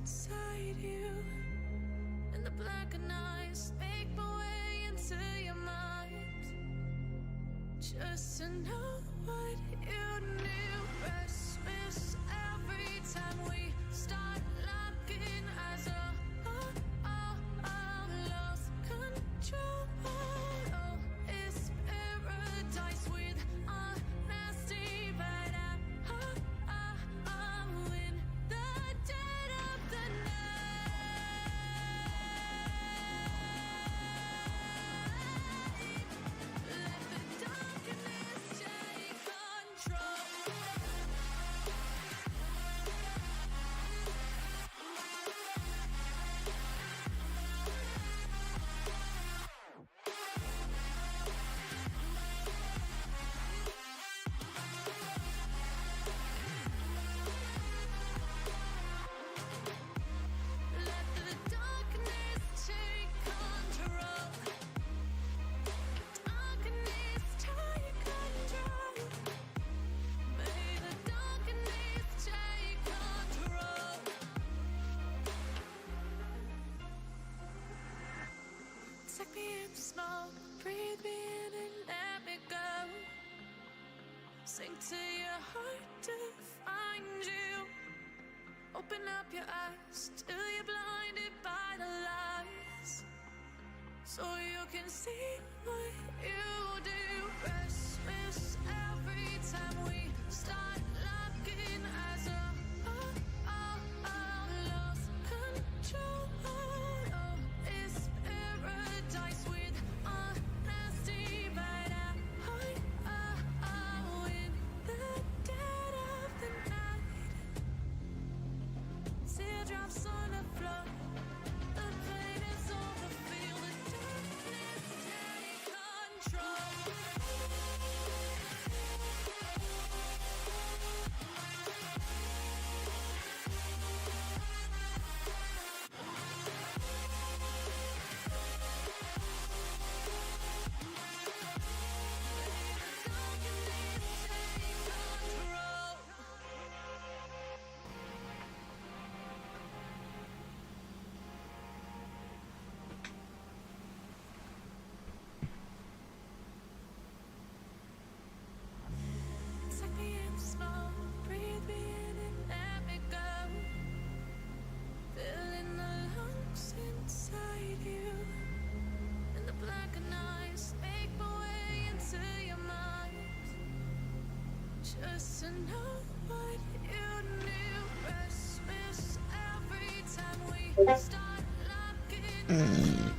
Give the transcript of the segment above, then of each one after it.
inside you, and the blackened eyes make my way into your mind, just to know what you knew. Restless every time we start locking eyes. Lost control. Oh, it's paradise with honesty, but I'm in the dead of the night. Let the darkness take control. Let the darkness take control. Darkness take control. May the darkness take control. Take me in the smoke, breathe me in and let me go. Sink to your heart to find you. Open up your eyes till you're blinded by the lies, so you can see what you do. Restless every time we start locking eyes. Lost control. Oh, it's paradise with honesty, but I'm in the dead of the night. Teardrops on the floor. The pain is over. Feel the darkness take control. Take me in the smoke, breathe me in and let me go. Filling the lungs inside you, and the blackened eyes make my way into your mind, just to know what you knew. Restless every time we start locking eyes.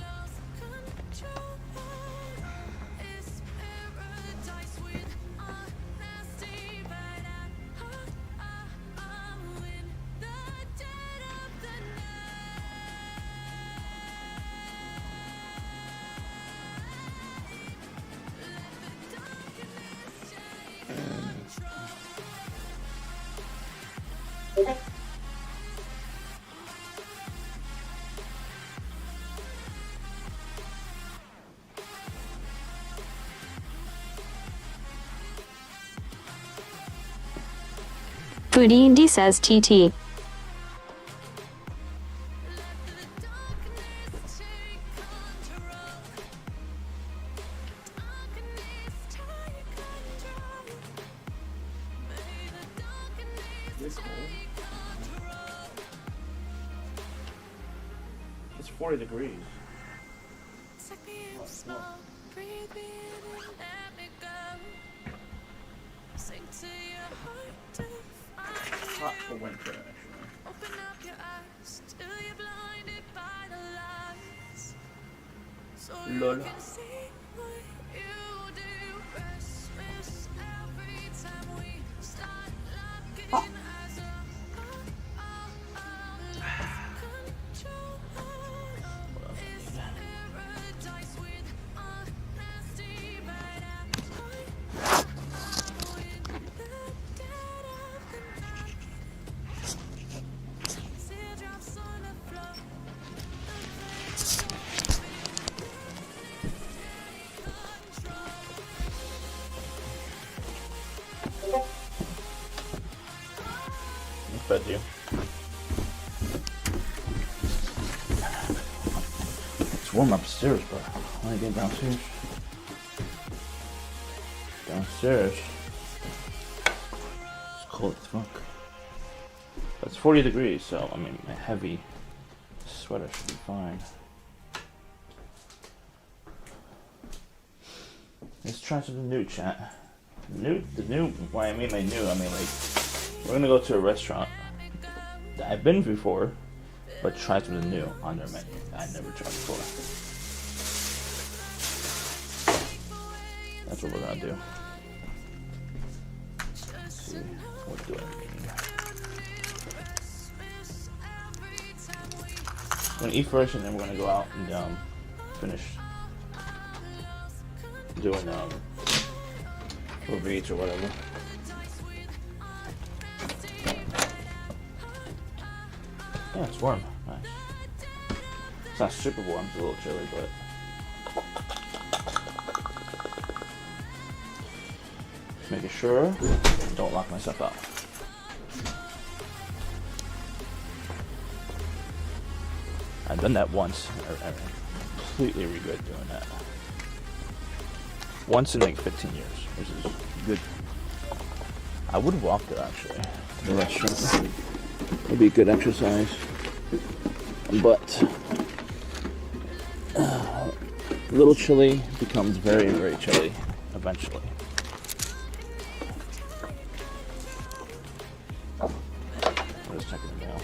Lost control. It's paradise with honesty, but I'm in the dead of the night. Let the darkness take control. Foodindi says TT. This cold. It's 40 degrees. Take me in the smoke, breathe me in and let me go. Sink to your heart to find Hot for you. winter, actually. Open up your eyes till you're blinded by the lies, so Lol. you can see what you do. Restless every time we start locking eyes. Lost control. It's paradise with honesty, but I'm in the dead of the night. Teardrops on the floor. The pain is over. Feel the darkness take control. fed you. It's warm upstairs, but I want to get downstairs. Downstairs. It's cold as fuck. But it's 40 degrees, so I mean, a heavy sweater should be fine. Let's try something new, chat. When I mean like we're gonna go to a restaurant that I've been before, but try something new on their menu I never tried before. That's what we're gonna do. Let's see what do I mean. We're gonna eat first, and then we're gonna go out and finish doing Uber Eats or whatever. Yeah, it's warm. Nice. It's not super warm. It's a little chilly, but just making sure I don't lock myself out. I've done that once. I completely regret doing that. Once in like 15 years, which is good. I would walk there actually, to the restaurant. It'd be good exercise. But a little chilly becomes very, very chilly eventually. I'm just checking the mail.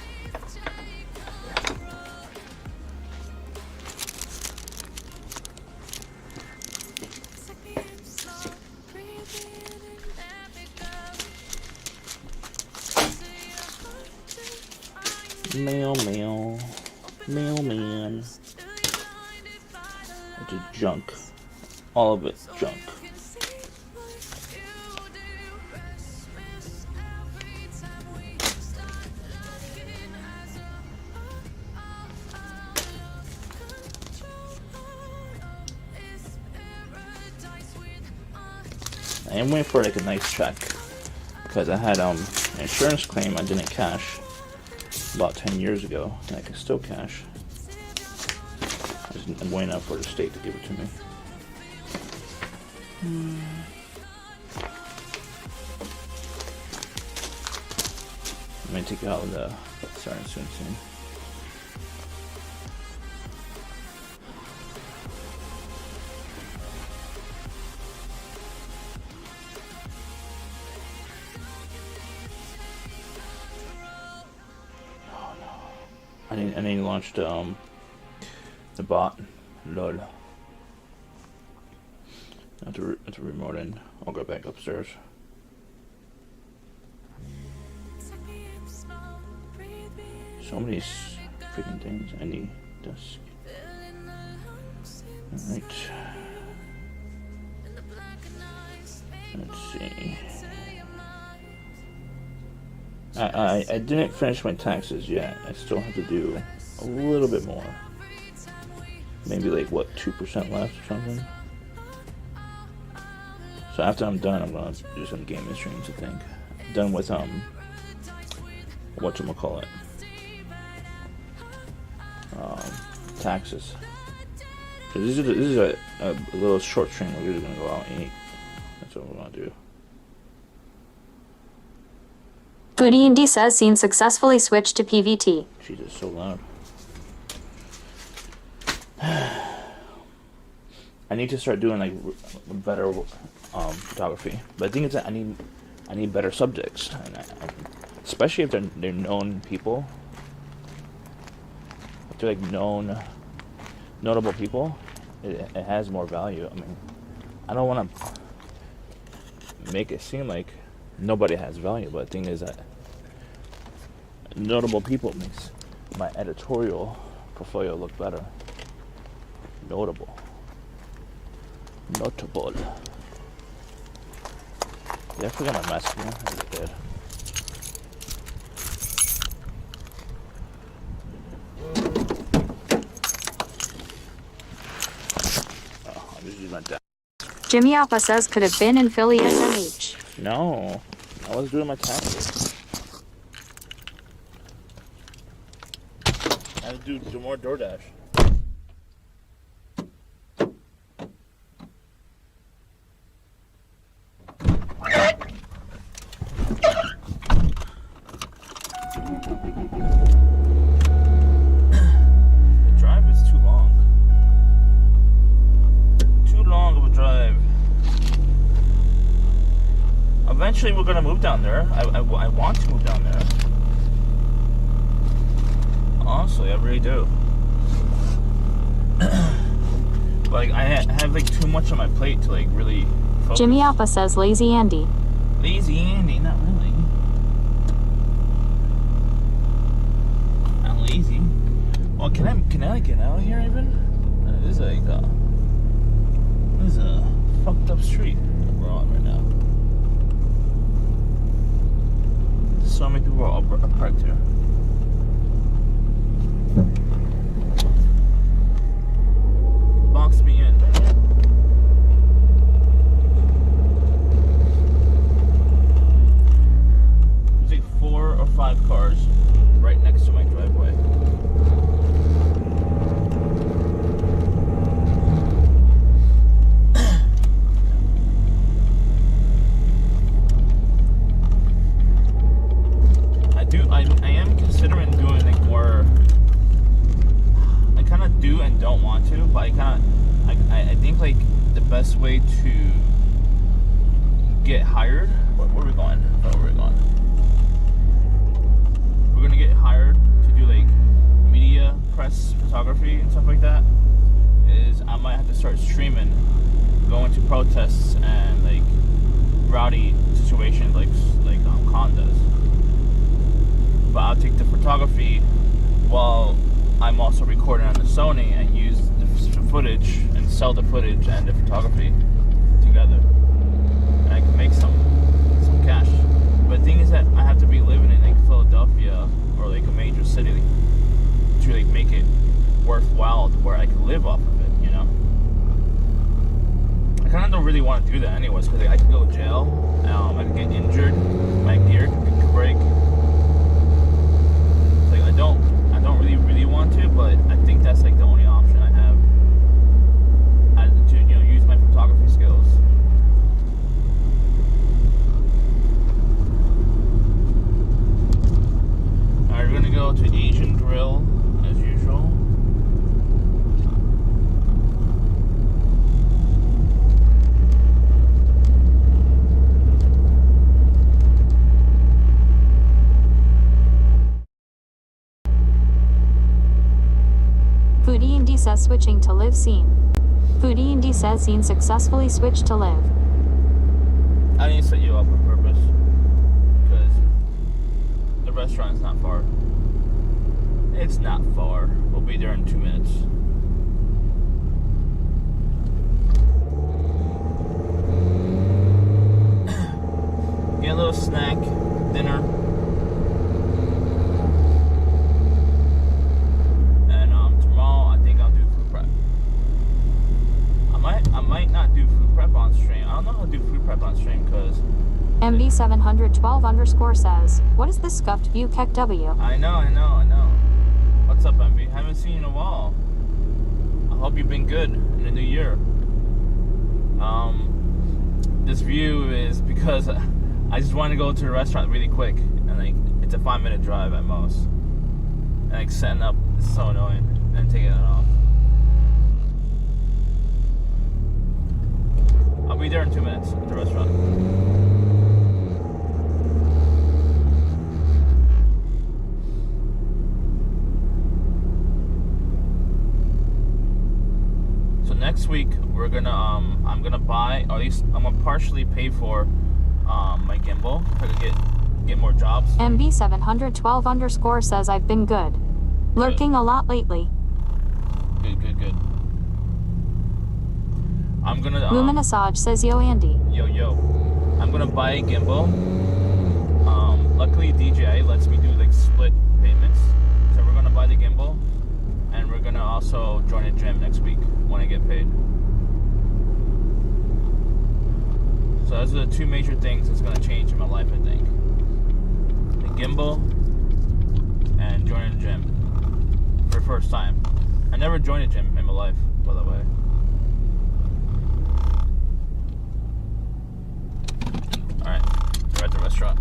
Mailman. It's a junk. All of it junk. I am waiting for like a nice check because I had an insurance claim I didn't cash about 10 years ago, and I can still cash. I'm waiting out for the state to give it to me. I'm gonna take it out of the starting soon. And then he launched the bot. Lol. I have to remote in. I'll go back upstairs. So many freaking things I need this. Alright. Let's see. I didn't finish my taxes yet. I still have to do a little bit more. Maybe like what, 2% left or something. So after I'm done, I'm gonna do some gaming streams. I think done with whatchamacallit, taxes. So this is a little short stream. We're just gonna go out and eat. That's what we're gonna do. Foodie Indy says scene successfully switched to PVT. Jesus, so loud. I need to start doing like better photography, but the thing is that I need better subjects, and especially if they're known people. If they're like notable people, it has more value. I mean, I don't want to make it seem like nobody has value, but the thing is that notable people makes my editorial portfolio look better. Notable. Did I forget my mask here? I did. Oh, I'll just use my desk. Jimmy Alpha says could have been in Philly SMH. No, I was doing my taxes. I have to do more DoorDash. The drive is too long. Too long of a drive. Eventually we're gonna move down there. I want to move down there. Honestly, I really do. Like, I have like too much on my plate to like really focus. Jimmy Alpha says Lazy Andy. Lazy Andy, not really. Not lazy. Well, can I get out of here even? This is a fucked up street that we're on right now. So many people are parked here. Box me in. There's like 4 or 5 cars right next to my driveway. I am considering doing like more. I kind of do and don't want to, but I think like the best way to get hired. Where are we going? Where are we going? We're gonna get hired to do like media, press, photography, and stuff like that. Is I might have to start streaming, going to protests and like rowdy situations like Khan does. But I'll take the photography while I'm also recording on the Sony and use the footage and sell the footage and the photography together. And I can make some cash. But the thing is that I have to be living in like Philadelphia or like a major city to like make it worthwhile to where I can live off of it, you know? I kind of don't really want to do that anyways because like, I could go to jail, I could get injured, my gear could break. I don't really want to, but I think that's like the only option I have to, you know, use my photography skills. Alright, we're gonna go to Asian Grill as usual. Foodie Indy says switching to live scene. Foodie Indy says scene successfully switched to live. I didn't set you up on purpose because the restaurant's not far. It's not far. We'll be there in 2 minutes. Get a little snack, dinner. I might not do food prep on stream. I don't know how to do food prep on stream because MB712_ says, what is this scuffed view Keck W? I know. What's up, MB? Haven't seen you in a while. I hope you've been good in the new year. This view is because I just want to go to the restaurant really quick and like it's a 5-minute drive at most. And like setting up is so annoying and taking it off. I'll be there in 2 minutes at the restaurant. So next week we're gonna I'm gonna buy, or at least I'm gonna partially pay for my gimbal if I could get more jobs. MB712_ says I've been good. Lurking a lot lately. Good. I'm gonna Luminosage says yo Andy. Yo. I'm gonna buy a gimbal. Luckily DJI lets me do like split payments. So we're gonna buy the gimbal and we're gonna also join a gym next week when I get paid. So those are the 2 major things that's gonna change in my life, I think. The gimbal and joining a gym. for the first time. I never joined a gym in my life, by the way. Alright, we're at the restaurant.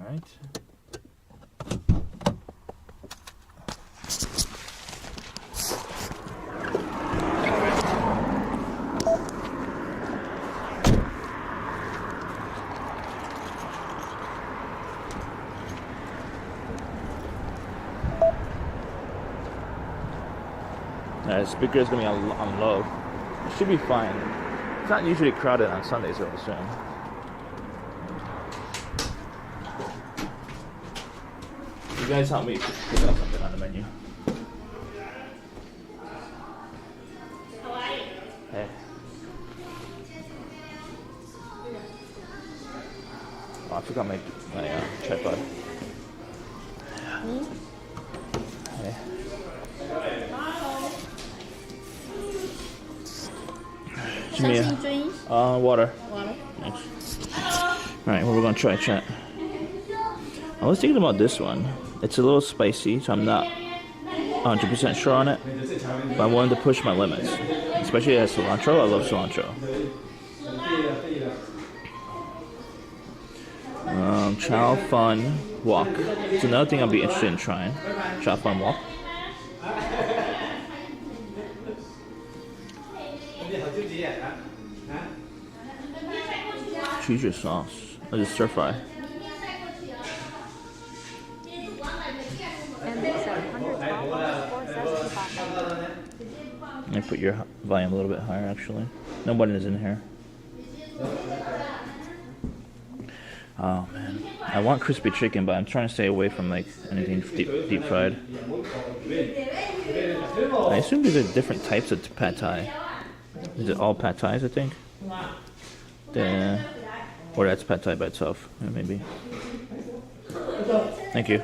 Alright. The speaker is going to be on low. It should be fine. It's not usually crowded on Sundays, I would assume. You guys help me pick out something on the menu. Hey. Oh, I forgot my tripod. Hey. Something Water. Water. Thanks. Alright, well, we're gonna try chat. I was thinking about this one. It's a little spicy, so I'm not 100% sure on it. But I wanted to push my limits. Especially as cilantro. I love cilantro. Chow Fun Wok. It's another thing I'll be interested in trying. Chow Fun Wok. Choose your sauce. Or just stir fry. I put your volume a little bit higher, actually. No button is in here. Oh man, I want crispy chicken, but I'm trying to stay away from like anything deep fried. I assume these are different types of pad thai. Is it all pad thais? I think. Or that's pad thai by itself, maybe. Thank you.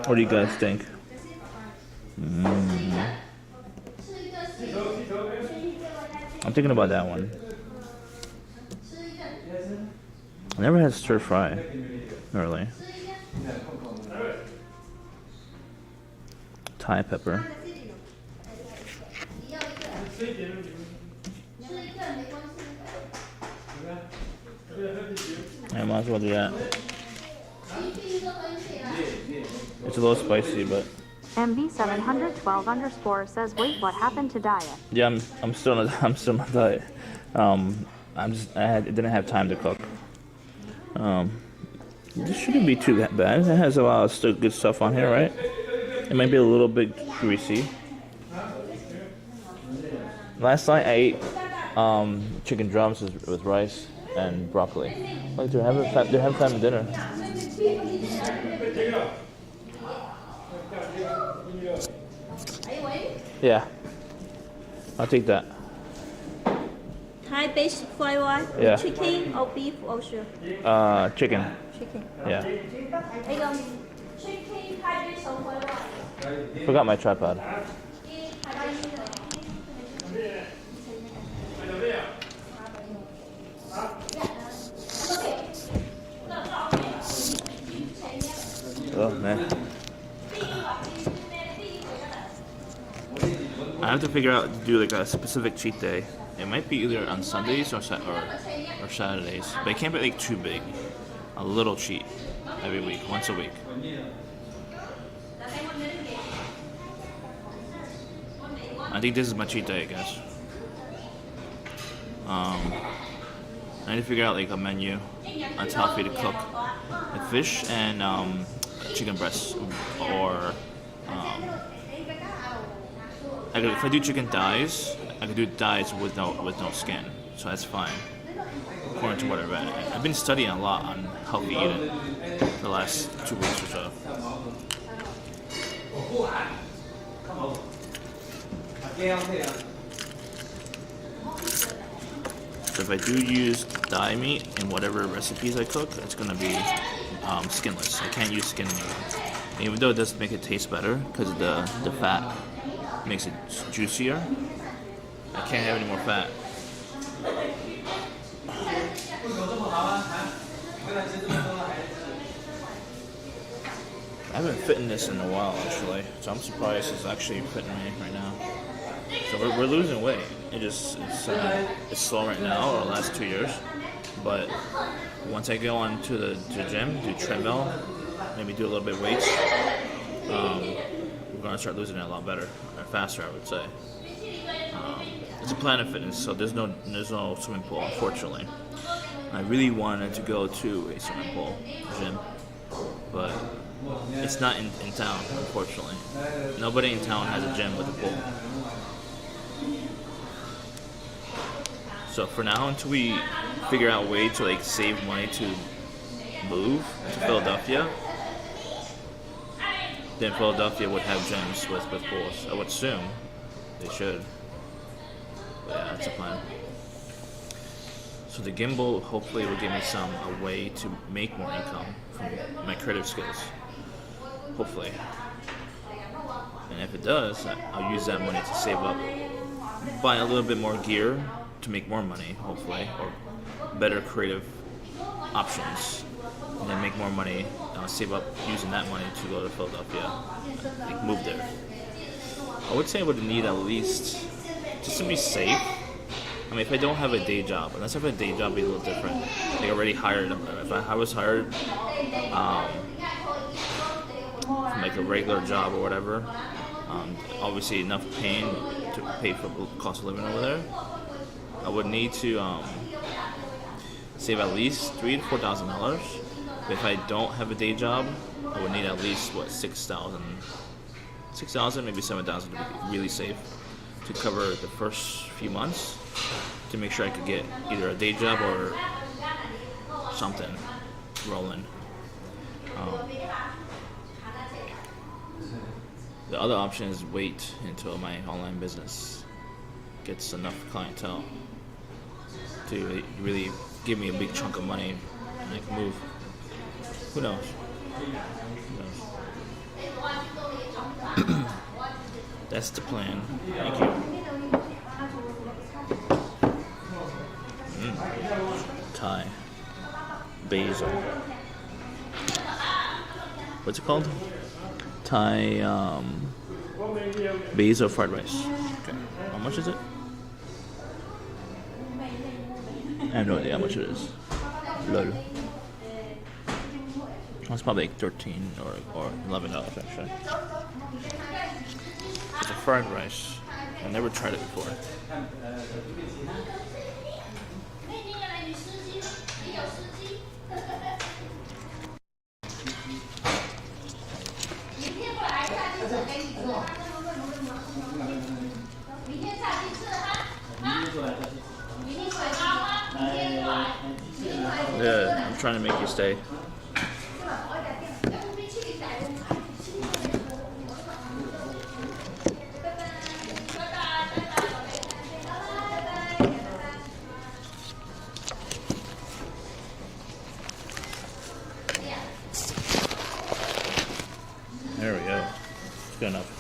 What do you guys think? I'm thinking about that one. I never had stir fry, really. Thai pepper. I might as well do that. It's a little spicy, but MV712_ says, wait, what happened to diet? yeah, I'm still on diet. I didn't have time to cook. This shouldn't be too that bad. It has a lot of still good stuff on here, right? It might be a little bit greasy. Last night I ate chicken drums with rice and broccoli. Like they're having time for dinner. Yeah, I'll take that. Thai basic fried rice. Yeah. Chicken or beef or sure. Chicken. Chicken. Yeah. Chicken Thai basic fried rice. Forgot my tripod. Oh man. I have to figure out do like a specific cheat day. It might be either on Sundays or Saturdays, but it can't be like too big. A little cheat every week, once a week. I think this is my cheat day, I guess. I need to figure out like a menu on how to cook like fish and chicken breasts, or if I do chicken thighs, I could do thighs with no skin, so that's fine. According to what I read, I've been studying a lot on healthy eating for the last 2 weeks or so. So if I do use thigh meat in whatever recipes I cook, it's gonna be skinless. I can't use skin anymore. Even though it does make it taste better because the fat makes it juicier, I can't have any more fat. I haven't fitting this in a while actually, so I'm surprised it's actually fitting me right now. So we're losing weight. It's slow right now, or the last 2 years. But once I go on to the gym, do treadmill, maybe do a little bit of weights, we're gonna start losing it a lot better, or faster, I would say. It's a Planet Fitness, so there's no swimming pool, unfortunately. I really wanted to go to a swimming pool gym, but it's not in town, unfortunately. Nobody in town has a gym with a pool. So for now, until we figure out a way to like save money to move to Philadelphia, then Philadelphia would have gyms with pools. I would assume they should. But yeah, that's a plan. So the gimbal hopefully will give me a way to make more income from my creative skills. Hopefully. And if it does, I'll use that money to save up, buy a little bit more gear to make more money, hopefully, or better creative options, and then make more money, save up using that money to go to Philadelphia, like move there. I would say I would need at least, just to be safe, I mean, if I don't have a day job, unless I have a day job, it'd be a little different. Like already hired, if I was hired from like a regular job or whatever, obviously enough paying to pay for the cost of living over there, I would need to save at least $3,000 to $4,000. But if I don't have a day job, I would need at least $6,000, maybe $7,000 to be really safe, to cover the first few months, to make sure I could get either a day job or something rolling. The other option is wait until my online business gets enough clientele to really give me a big chunk of money and I can move. Who knows? That's the plan. Thank you. Thai. Basil. What's it called? Thai basil fried rice. Okay. How much is it? I have no idea how much it is. Lol. It's probably like $13 or $11 actually. It's a fried rice. I never tried it before. Yeah, I'm trying to make you stay. There we go. It's good enough.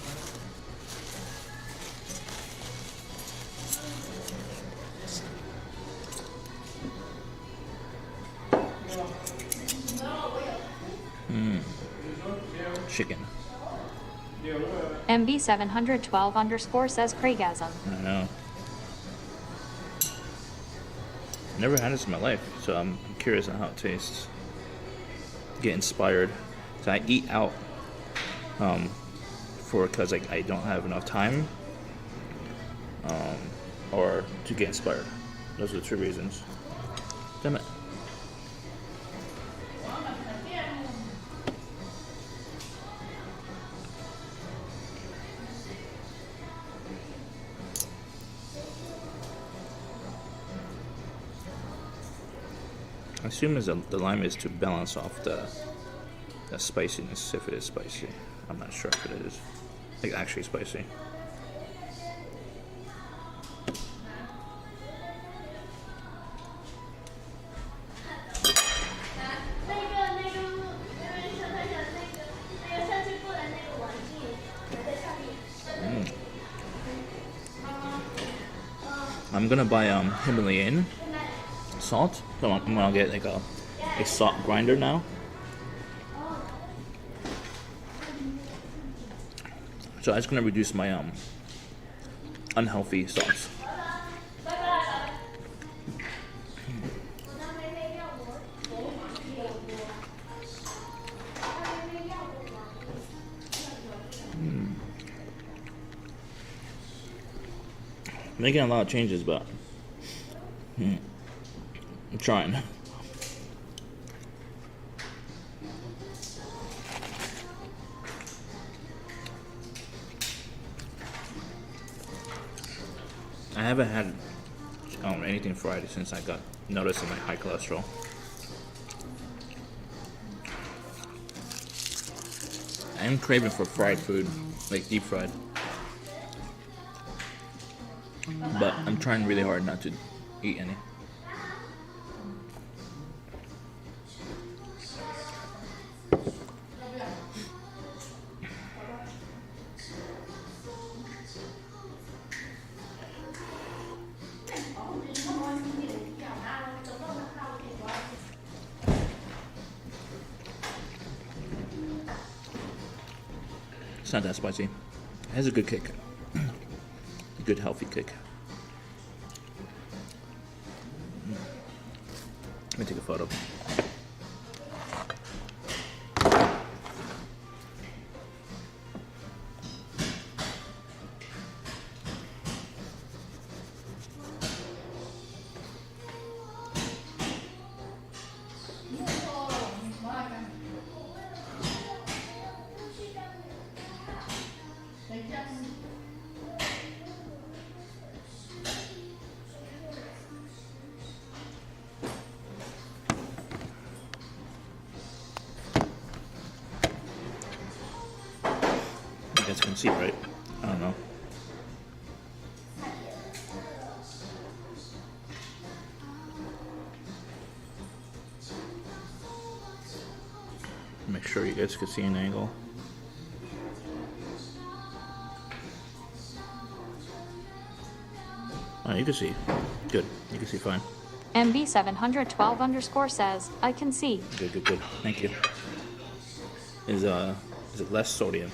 Chicken. MB712_ says Craigasm. I know. Never had this in my life, so I'm curious on how it tastes. Get inspired. So I eat out because I don't have enough time or to get inspired. Those are the two reasons. Damn it. I assume the lime is to balance off the spiciness, if it is spicy. I'm not sure if it is like actually spicy. I'm gonna buy Himalayan salt. So I'm gonna get like a salt grinder now. So that's gonna reduce my unhealthy salts. Making a lot of changes, but I'm trying. I haven't had anything fried since I got noticed in my high cholesterol. I'm craving for fried food, like deep fried. But I'm trying really hard not to eat any. It's not that spicy. It has a good kick. A good healthy kick. Let me take a photo. You guys can see, right? I don't know. Make sure you guys can see an angle. Oh, you can see. Good. You can see fine. MB712 _ says, I can see. Good, good, good. Thank you. Is it less sodium?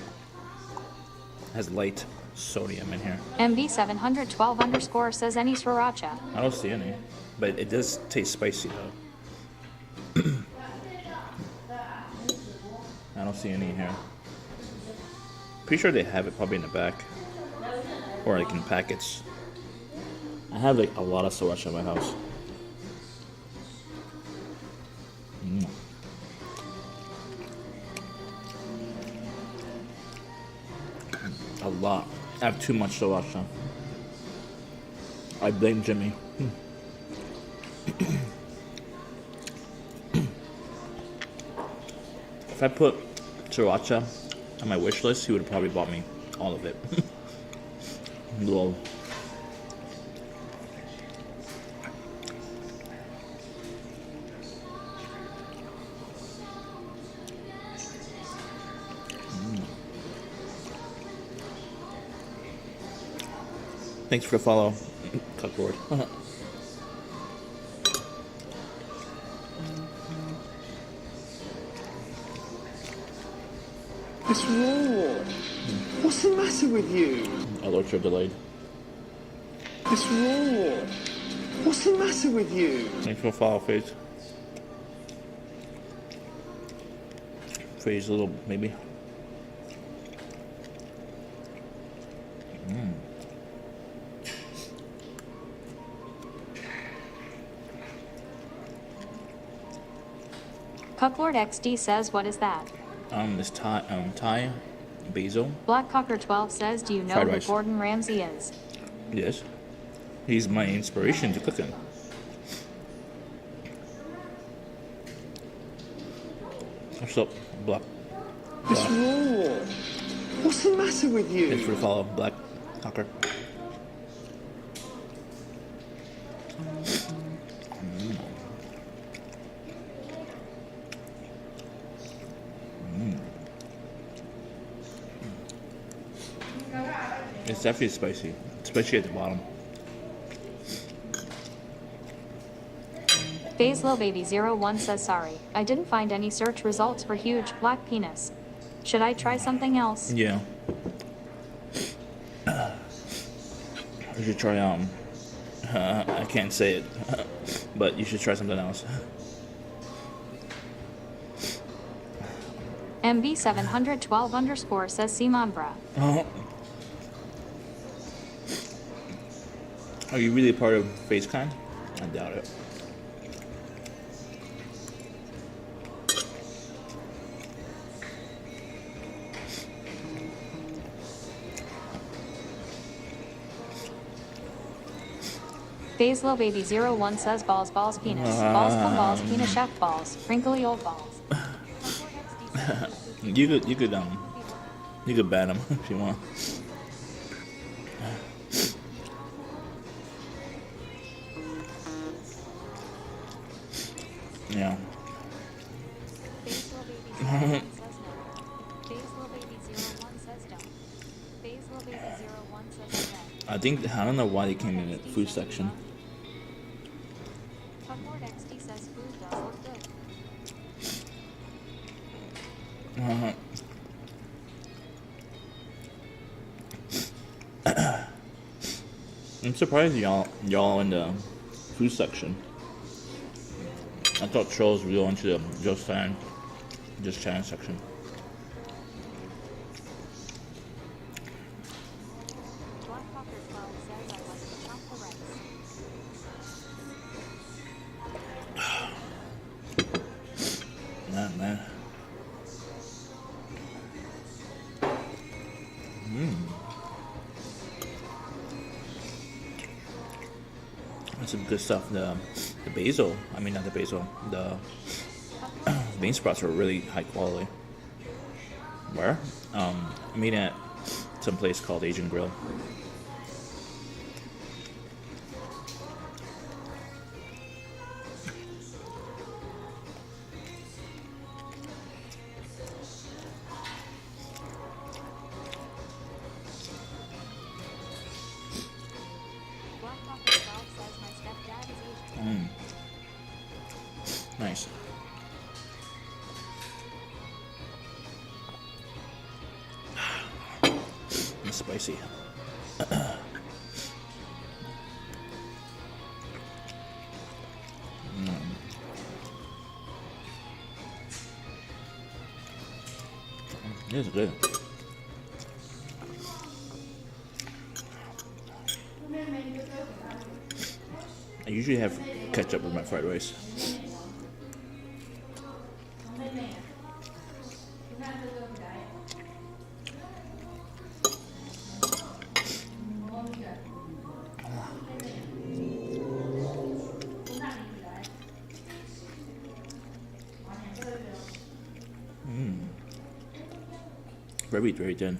It has light sodium in here. MB712 says any sriracha. I don't see any, but it does taste spicy though. I don't see any in here. Pretty sure they have it probably in the back, or like in packets. I have like a lot of sriracha in my house. A lot. I have too much sriracha. I blame Jimmy. If I put sriracha on my wish list, he would have probably bought me all of it. Lol. Thanks for the follow, Cuckboard. It's raw. What's the matter with you? Alerts are delayed. It's raw. What's the matter with you? Thanks for the follow, Phase. Phase a little, maybe. Cucklord XD says, what is that? This Thai basil. Blackcocker12 says, do you know Fried who rice. Gordon Ramsay is? Yes. He's my inspiration to cooking. What's up, Black? It's raw. What's the matter with you? Thanks for the follow, Black Cocker. It's definitely spicy, especially at the bottom. Basil Baby 01 says sorry. I didn't find any search results for huge black penis. Should I try something else? Yeah. You should try I can't say it, but you should try something else. MB712 says Simambra. Oh. Are you really part of FaceTime? I doubt it. Basil Baby 01 says balls penis. Balls cum balls penis chef balls. Wrinkly old balls. You could ban him if you want. Yeah. I don't know why they came in the food section. I'm surprised y'all in the food section. I thought trolls would go into the Just Chan section. Man. That's some good stuff. The basil, not the basil, the bean sprouts are really high quality. Where? I mean at some place called Asian Grill. Nice. It's spicy. It's good. I usually have ketchup with my fried rice. Very, very thin.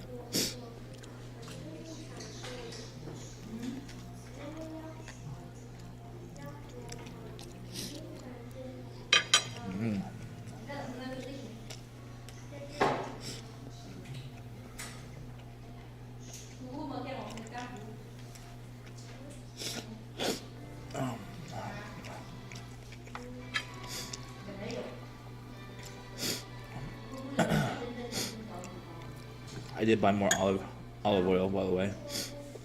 I did buy more olive oil, by the way,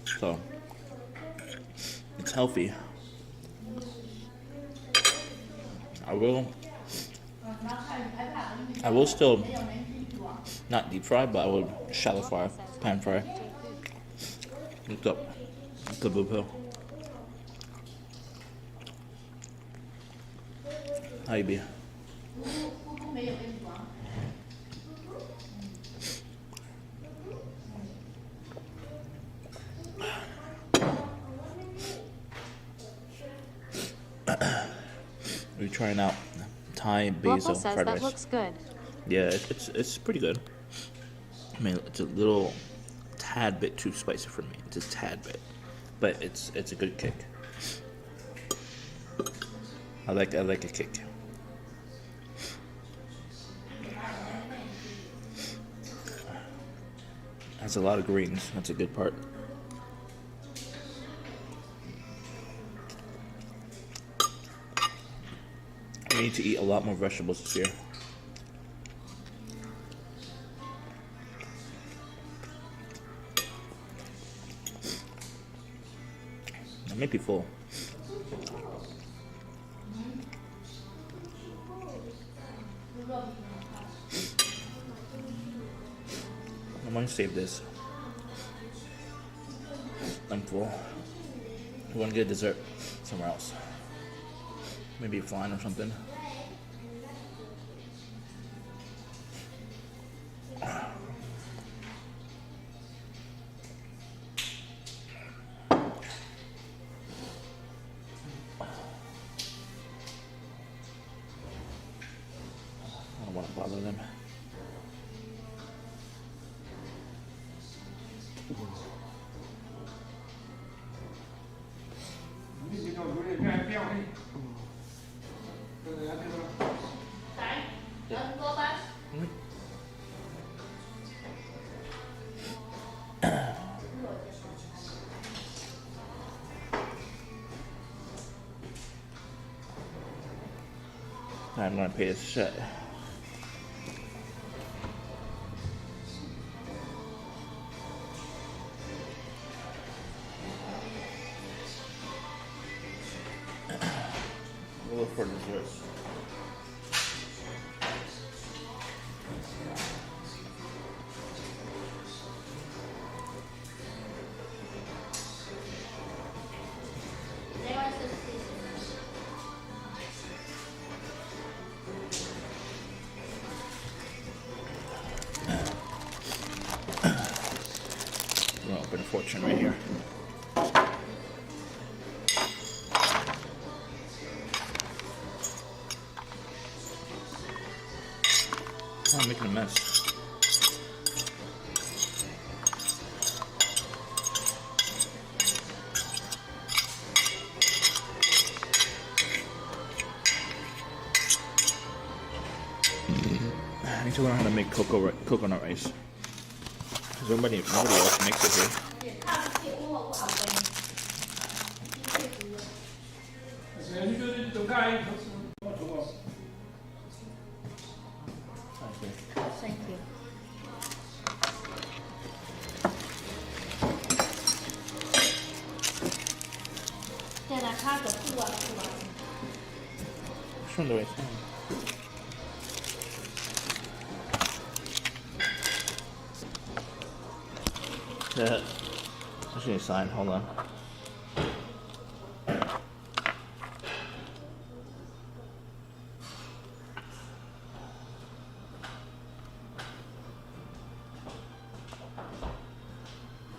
so it's healthy. I will still not deep fry, but I will shallow fry, pan fry. What's up? The blue pill. How you be? We're trying out Thai basil says fried that rice. looks good. Yeah, it's pretty good. I mean, it's a little tad bit too spicy for me. It's a tad bit, but it's a good kick. I like a kick. Has a lot of greens. That's a good part. I need to eat a lot more vegetables this year. I may be full. I'm gonna save this. I'm full. We're gonna get dessert somewhere else. Maybe a flan or something. I don't want to bother them. I'm gonna pay this shit. We'll look for desserts. We're gonna open a fortune right here. Oh, I'm making a mess. I need to learn how to make coconut rice. Because nobody else makes it here. Thank you. Đây là khác của khu ạ. Which one do I send? Yeah. I should need a sign. Hold on.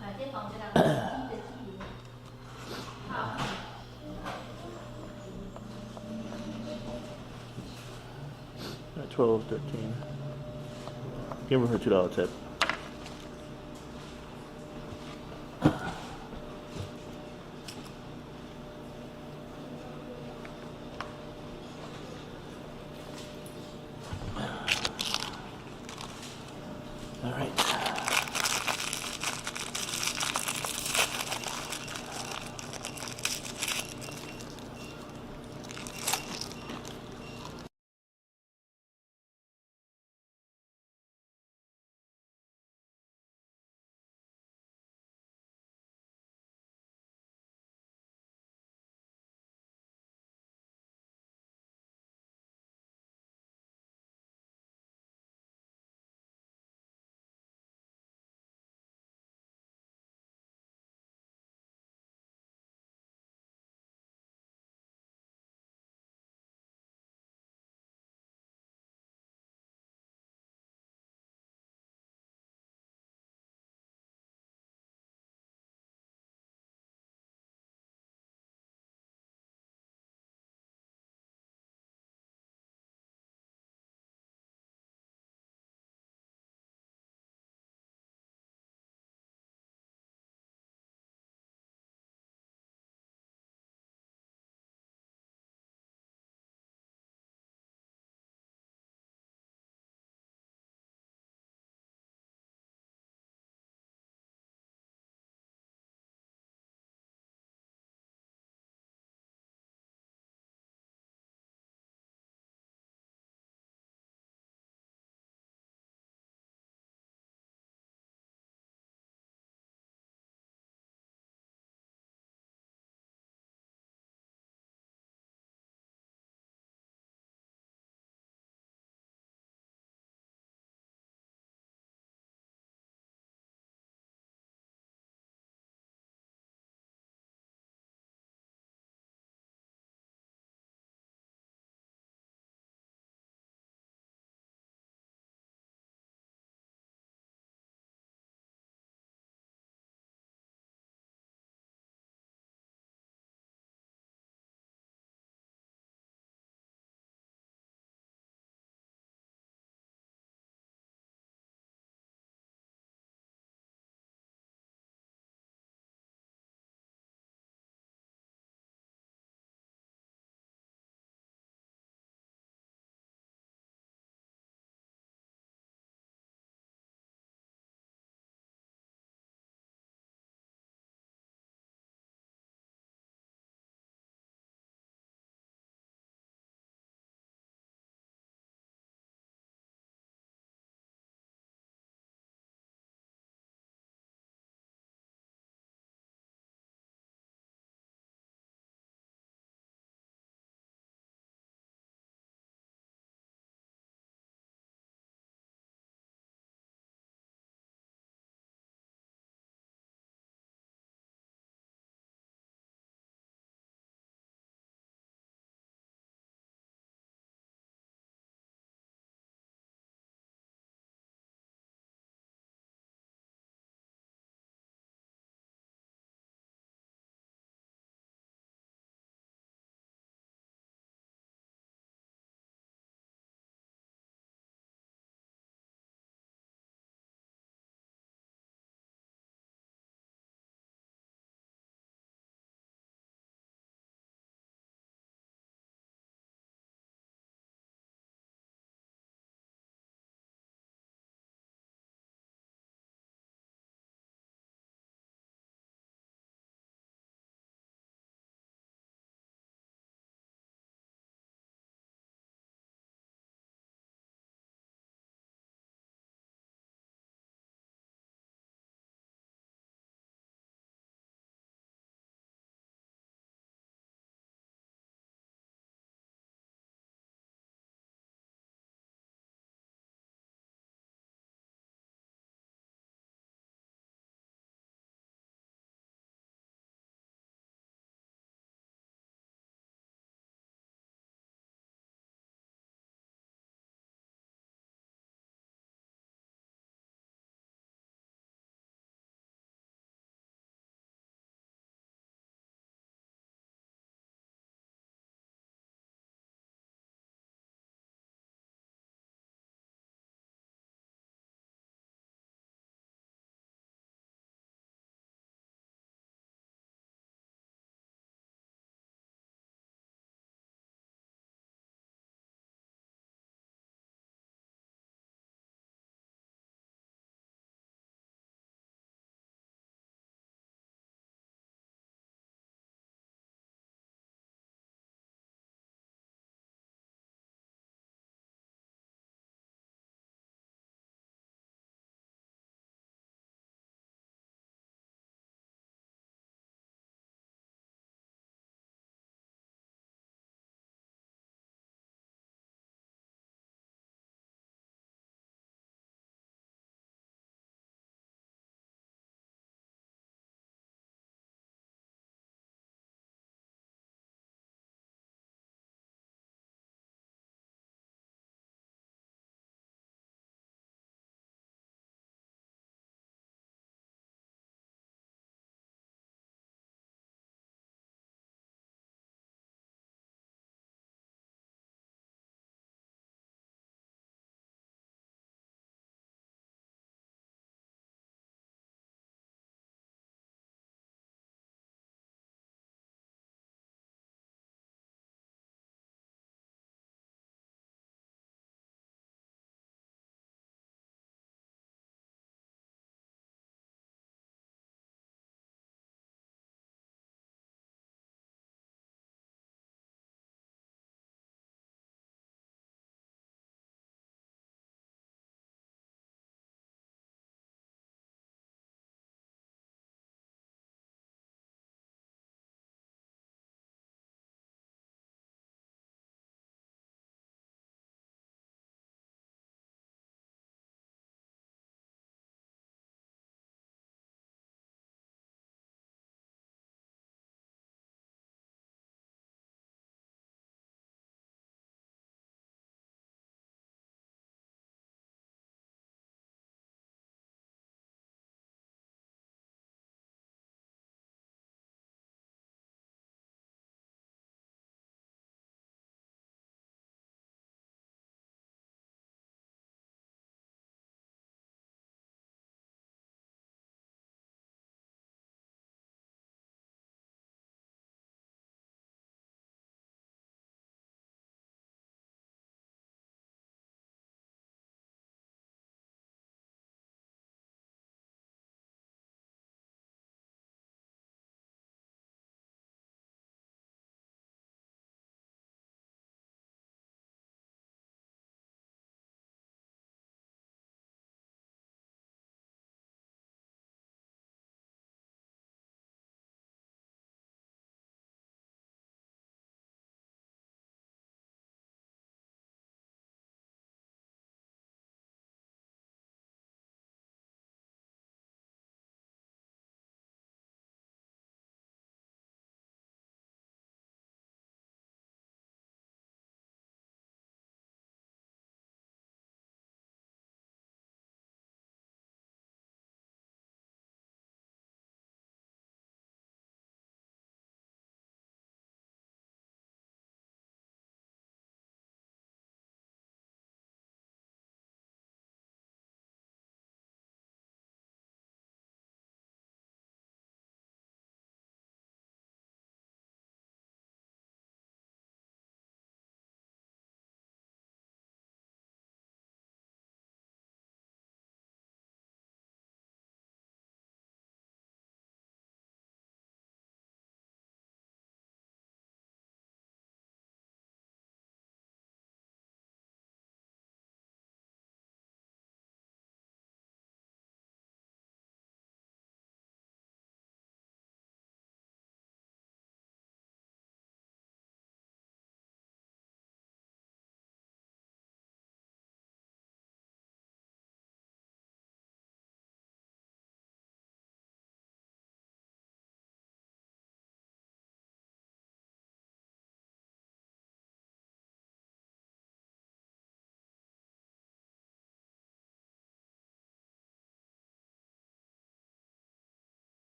Ở cái phòng cái nào? 12, 13. Give her $2 tip. All right.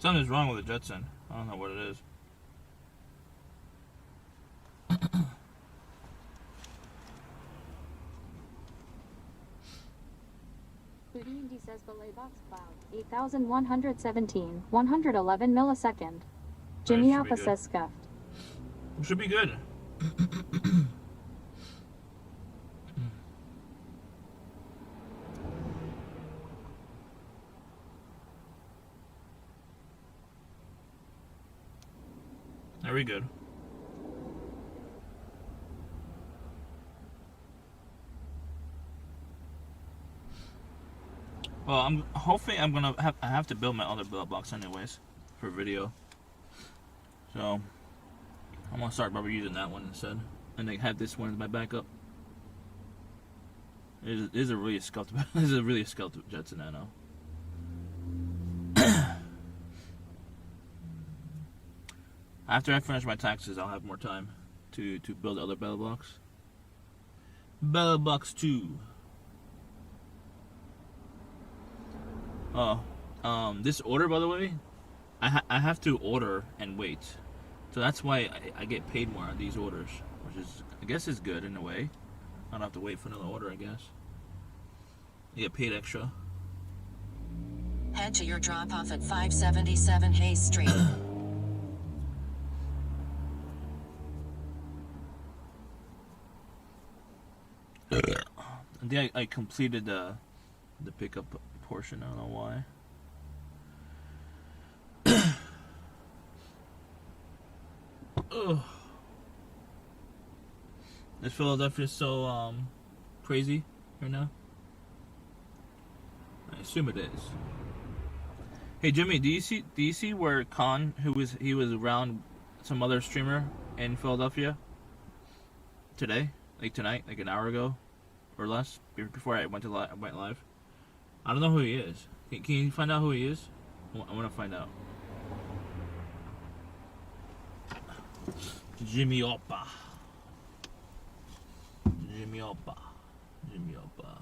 Something's wrong with the Jetson. I don't know what it is. Houdini says belay box cloud. 8,117. 111 millisecond. Jimmy should be Alpha good. says scuffed. It should be good. Very good. Well, hopefully I'm gonna I have to build my other build box anyways for video. So I'm gonna start probably using that one instead, and then have this one as my backup. It is a really scuffed. This is a really scuffed Jetson, I know. After I finish my taxes, I'll have more time to build other battle box. Battle box 2. Oh, this order, by the way, I have to order and wait, so that's why I get paid more on these orders, which is, I guess, is good in a way. I don't have to wait for another order, I guess. You get paid extra. Head to your drop-off at 577 Hayes Street. I think I completed the pickup portion. I don't know why. Ugh. Is Philadelphia so crazy right now? I assume it is. Hey Jimmy, do you see where Khan, he was around some other streamer in Philadelphia today, like tonight, like an hour ago or less, before I went live? I don't know who he is. Can you find out who he is? I want to find out. Jimmy Oppa. Jimmy Oppa. Jimmy Oppa.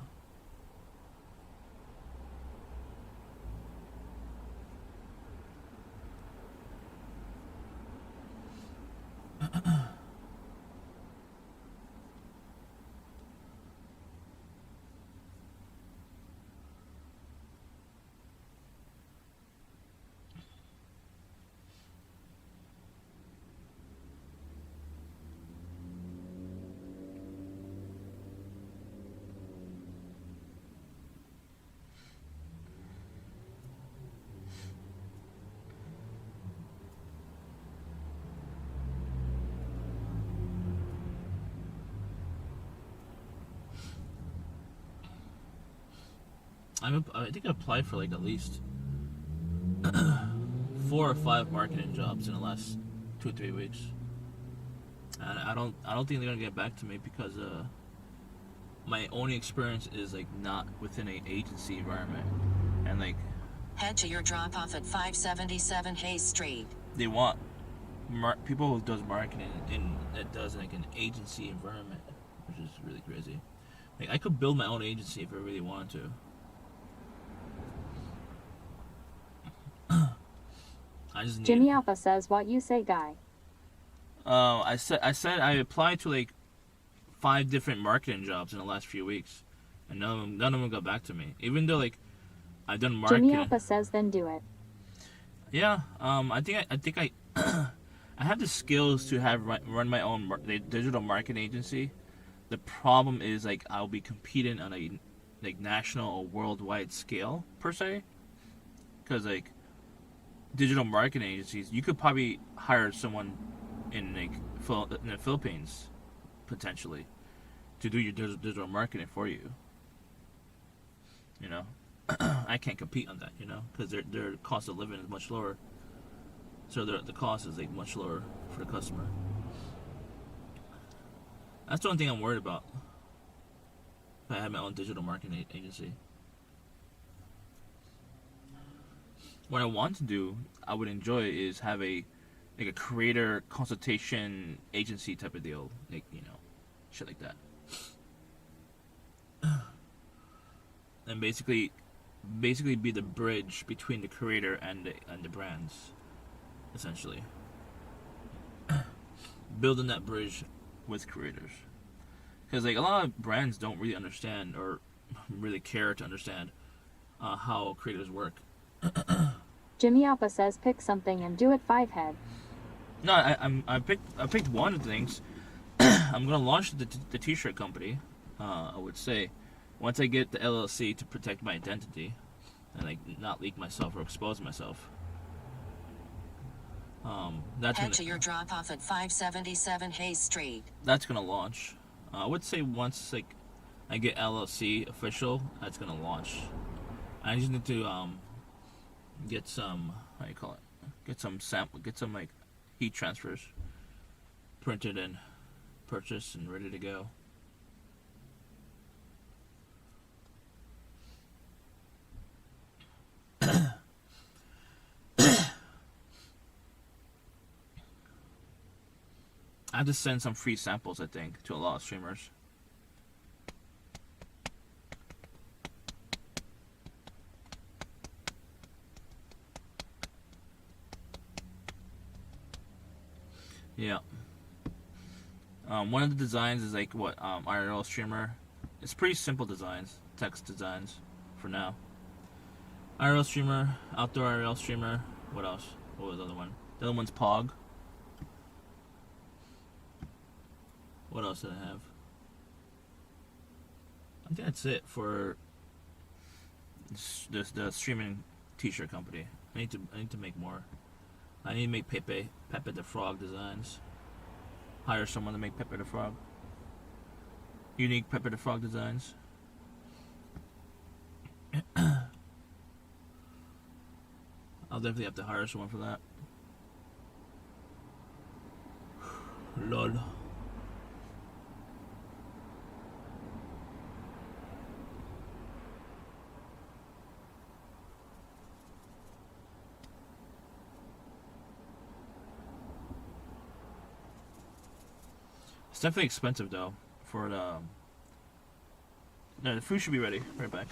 I think I applied for like at least 4 or 5 marketing jobs in the last 2 or 3 weeks. And I don't think they're gonna get back to me because my only experience is like not within an agency environment, and like Head to your drop-off at 577 Hayes Street. they want people who does marketing that does like an agency environment, which is really crazy. Like I could build my own agency if I really wanted to. I just need. Jimmy Alpha says, what you say, guy? I said I applied to like 5 different marketing jobs in the last few weeks, and none of them got back to me. Even though like I've done marketing. Jimmy Alpha says, then do it. Yeah. I think I I have the skills to run my own digital marketing agency. The problem is like I'll be competing on a like national or worldwide scale per se, because like digital marketing agencies, you could probably hire someone in like in the Philippines potentially to do your digital marketing for you. You know, I can't compete on that, you know, because their cost of living is much lower, so the cost is like much lower for the customer. That's the only thing I'm worried about. If I had my own digital marketing agency. What I want to do, I would enjoy, is have a creator consultation agency type of deal, like, you know, shit like that. And basically, basically be the bridge between the creator and the brands, essentially. Building that bridge with creators, because like a lot of brands don't really understand or really care to understand how creators work. Jimmy Alpha says pick something and do it 5-head. No, I picked one of the things. I'm gonna launch the t-shirt company. I would say once I get the LLC to protect my identity and like not leak myself or expose myself. That's Head gonna, to your drop off at 577 Hayes Street. that's gonna launch. I would say once like I get LLC official, that's gonna launch. I just need to get some, how do you call it? Get some like heat transfers printed and purchased and ready to go. I have to send some free samples, I think, to a lot of streamers. Yeah. One of the designs is like what IRL streamer. It's pretty simple designs, text designs, for now. IRL streamer, outdoor IRL streamer. What else? What was the other one? The other one's Pog. What else did I have? I think that's it for the streaming t-shirt company. I need to make more. I need to make Pepe the Frog designs. Hire someone to make Pepe the Frog. Unique Pepe the Frog designs. I'll definitely have to hire someone for that. Lol. It's definitely expensive though. For the no, the food should be ready. Right back.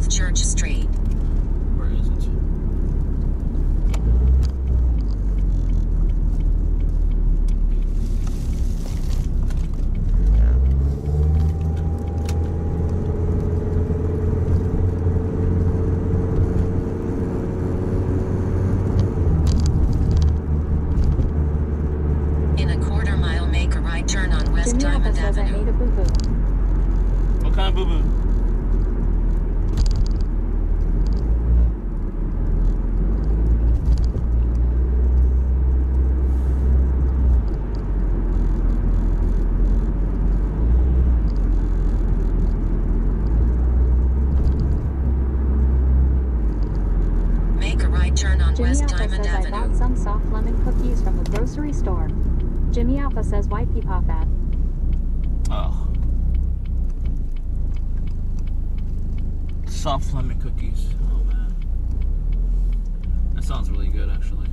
Church Street. Where is it? In a quarter mile, make a right turn on West Jimmy Alpha Diamond says I Avenue. made a boo-boo. What kind of boo-boo? Make a right turn on Jimmy West Alpha Diamond says I bought Avenue. some soft lemon cookies from the grocery store. Jimmy Alpha says YP pop ad. Oh. Soft lemon cookies. Oh man. That sounds really good actually.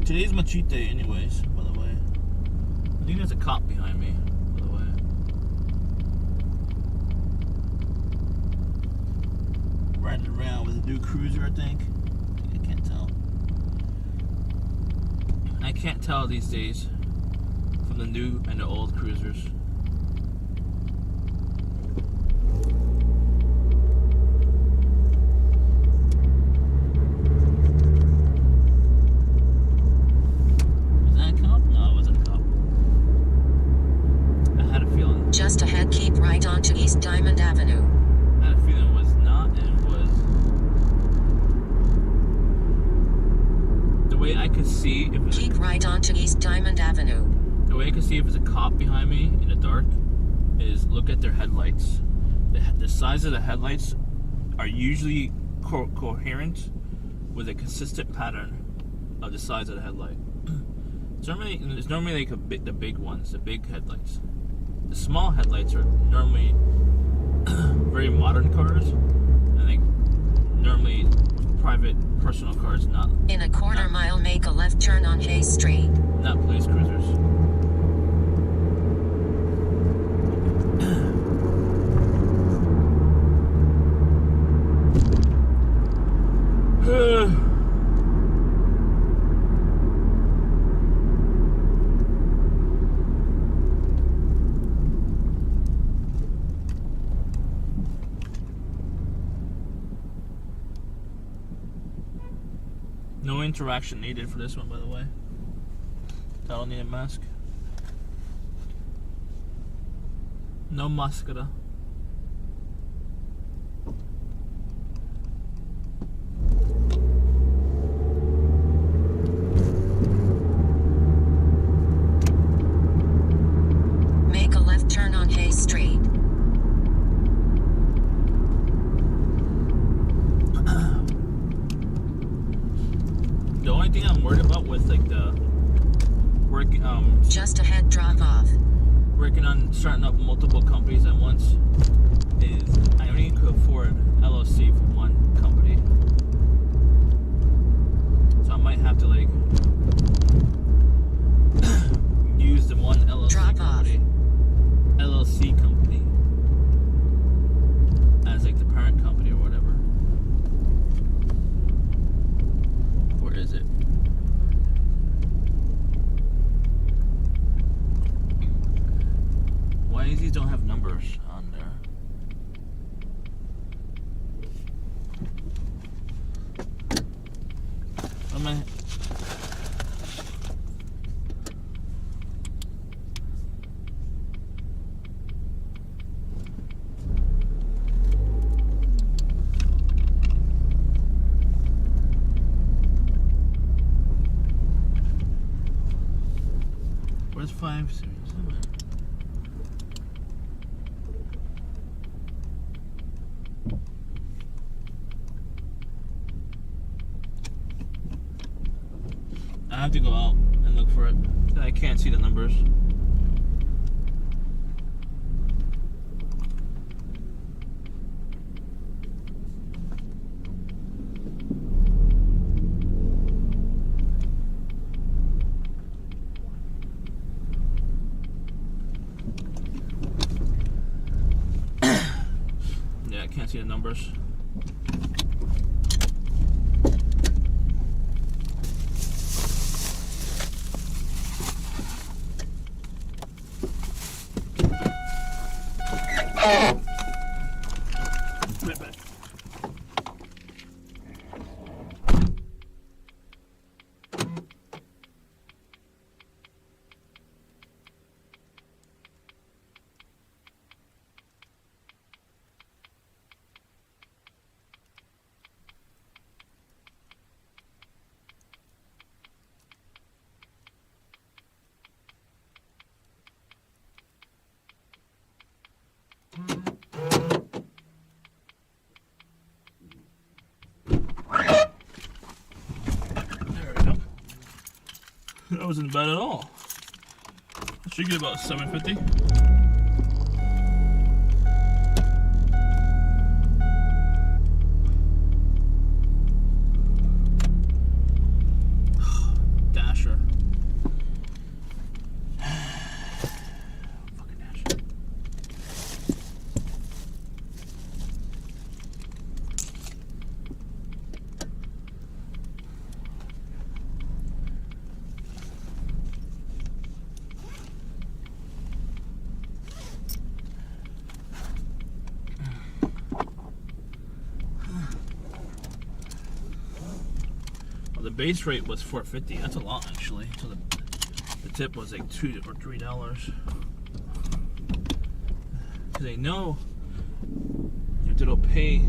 Today's my cheat day anyways, by the way. I think there's a cop behind me, by the way. riding around with a new cruiser, I think. I can't tell. I can't tell these days from the new and the old cruisers. Was that a cop? No, it wasn't a cop. I had a feeling. Just ahead, keep right onto East Diamond Avenue. I had a feeling it was not, and it was. The way I could see if it was, Keep right onto East Diamond Avenue. the way I could see if it's a cop behind me in the dark is look at their headlights. The size of the headlights are usually coherent with a consistent pattern of the size of the headlight. It's normally like the big ones, the big headlights. The small headlights are normally very modern cars, and they normally private personal cars, not In a quarter mile, make a left turn on Hayes Street. not police cruisers. No interaction needed for this one, by the way. I don't need a mask. No mascara. Make a left turn on Hayes Street. The only thing I'm worried about with like the Just ahead, drop off. working on starting up multiple companies at once is I only could afford LLC for one company. So I might have to like use the one LLC company as like the parent company or whatever. Where is it? Why these don't have numbers on there? What am I? Where's 5 series? I have to go out and look for it. I can't see the numbers. Yeah, I can't see the numbers. Right back. There we go. That wasn't bad at all. I should get about 750. Dasher. Fucking Dasher. 750. Well, the base rate was $4.50. That's a lot, actually. So the tip was like $2 or $3. Because they know if they don't pay.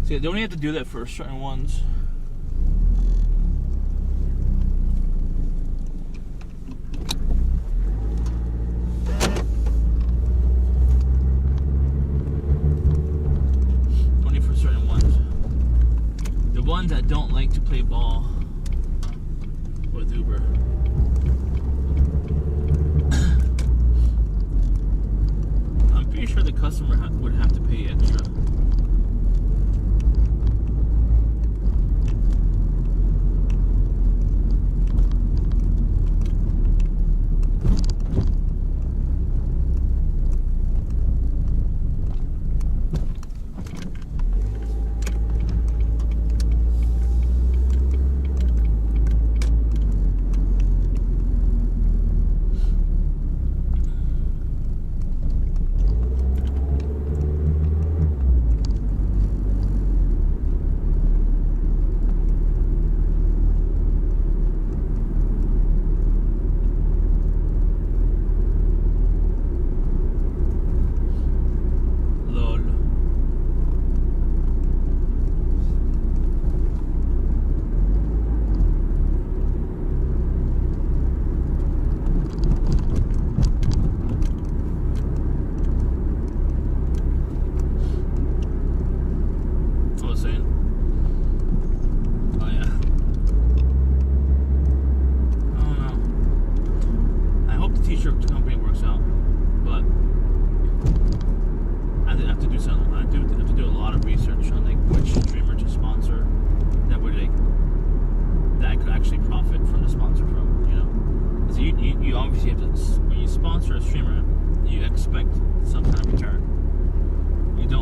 See, they only have to do that for certain ones. Only for certain ones. The ones that don't like to play ball with Uber. I'm pretty sure the customer would have to pay extra.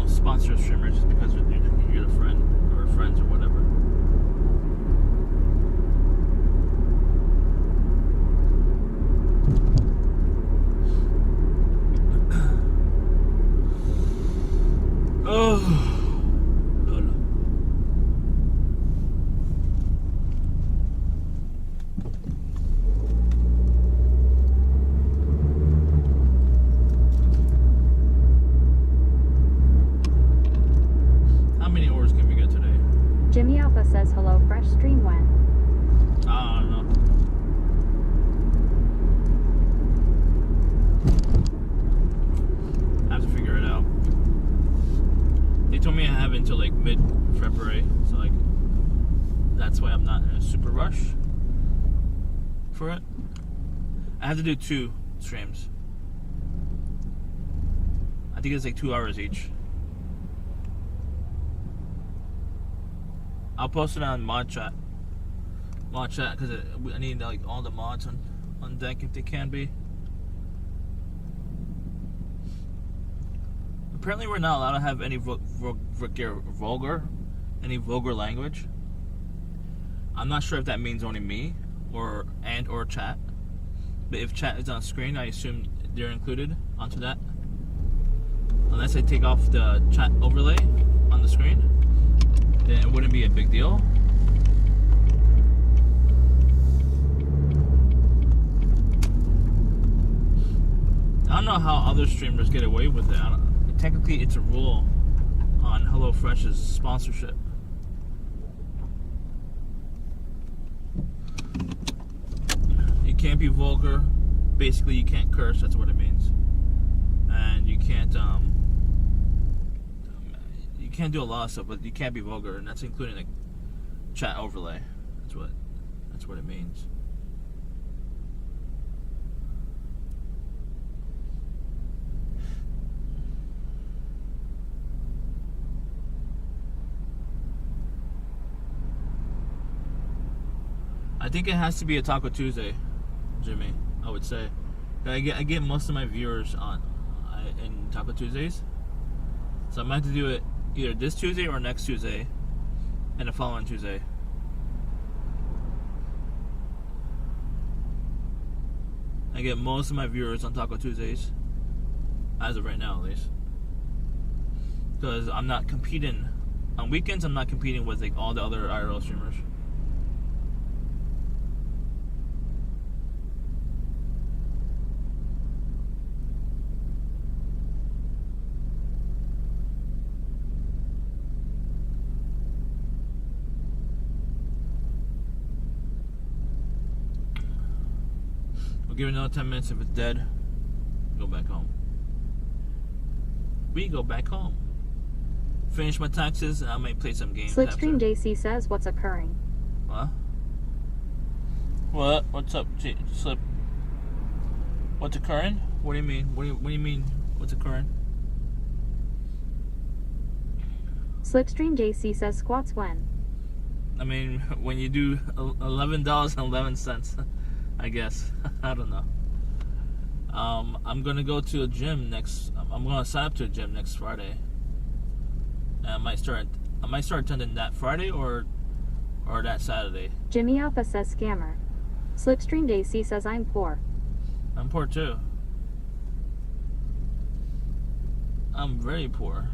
Sponsor a streamer just because you're a friend or friends or whatever. Oh, lol. Jimmy Alpha says hello, fresh stream when? I don't know. I have to figure it out. They told me I have until like mid-February, so like that's why I'm not in a super rush for it. I have to do 2 streams. I think it's like 2 hours each. I'll post it on mod chat because I need like all the mods on deck if they can be. Apparently we're not allowed to have any vulgar language. I'm not sure if that means only me or chat, but if chat is on screen, I assume they're included onto that, unless I take off the chat overlay on the screen. Then it wouldn't be a big deal. I don't know how other streamers get away with it. Technically, it's a rule on HelloFresh's sponsorship. You can't be vulgar. Basically, you can't curse. That's what it means. And you can't do a lot of stuff, but you can't be vulgar, and that's including like chat overlay. That's what it means. I think it has to be a Taco Tuesday, Jimmy. I would say. I get most of my viewers in Taco Tuesdays, so I might have to do it either this Tuesday or next Tuesday and the following Tuesday. I get most of my viewers on Taco Tuesdays, as of right now at least, because I'm not competing On weekends, I'm not competing with like all the other IRL streamers. We'll give it another 10 minutes. If it's dead, go back home. We go back home. Finish my taxes, and I might play some games. Slipstream after. JC says, what's occurring? What? What? What's up, Slip? What's occurring? What do you mean? What do you mean? What's occurring? Slipstream JC says, squats when? I mean, when you do $11.11, I guess. I don't know. I'm gonna go to a gym next. I'm gonna sign up to a gym next Friday. And I might start attending that Friday or that Saturday. Jimmy Alpha says, scammer. Slipstream JC says, I'm poor. I'm poor too. I'm very poor.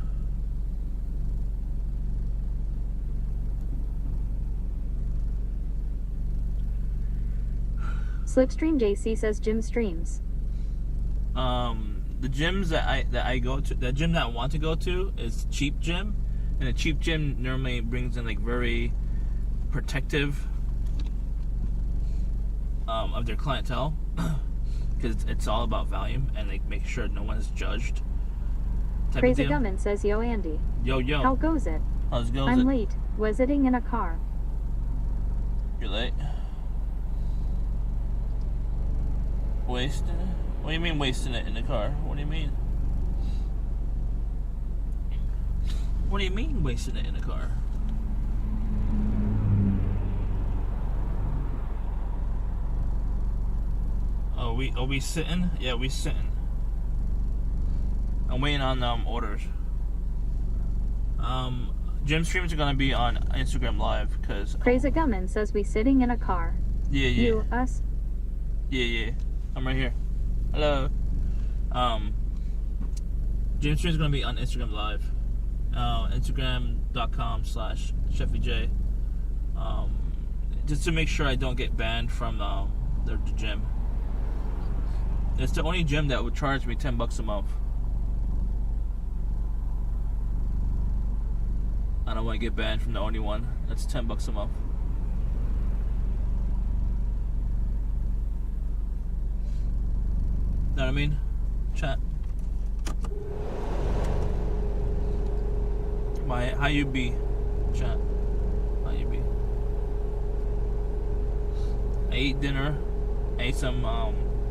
Slipstream JC says, gym streams. The gyms that I go to, the gym that I want to go to is cheap gym, and a cheap gym normally brings in like very protective of their clientele, because it's all about volume and like make sure no one is judged. Crazy Gummin says, yo Andy. Yo. How goes it? How's it goes? I'm late. Was sitting in a car. You're late. Wasting it? What do you mean wasting it in the car? What do you mean? What do you mean wasting it in the car? Are we sitting? Yeah, we sitting. I'm waiting on orders. Gym streams are gonna be on Instagram Live because Crazy Gummin says, we sitting in a car. yeah. You, us? Yeah. I'm right here. Hello. Gym stream is gonna be on Instagram Live. Instagram.com/ChefyJ. Just to make sure I don't get banned from the gym. It's the only gym that would charge me $10 a month. I don't want to get banned from the only one. That's $10 a month. Know what I mean? Chat. How you be? Chat. How you be? I ate dinner. I ate some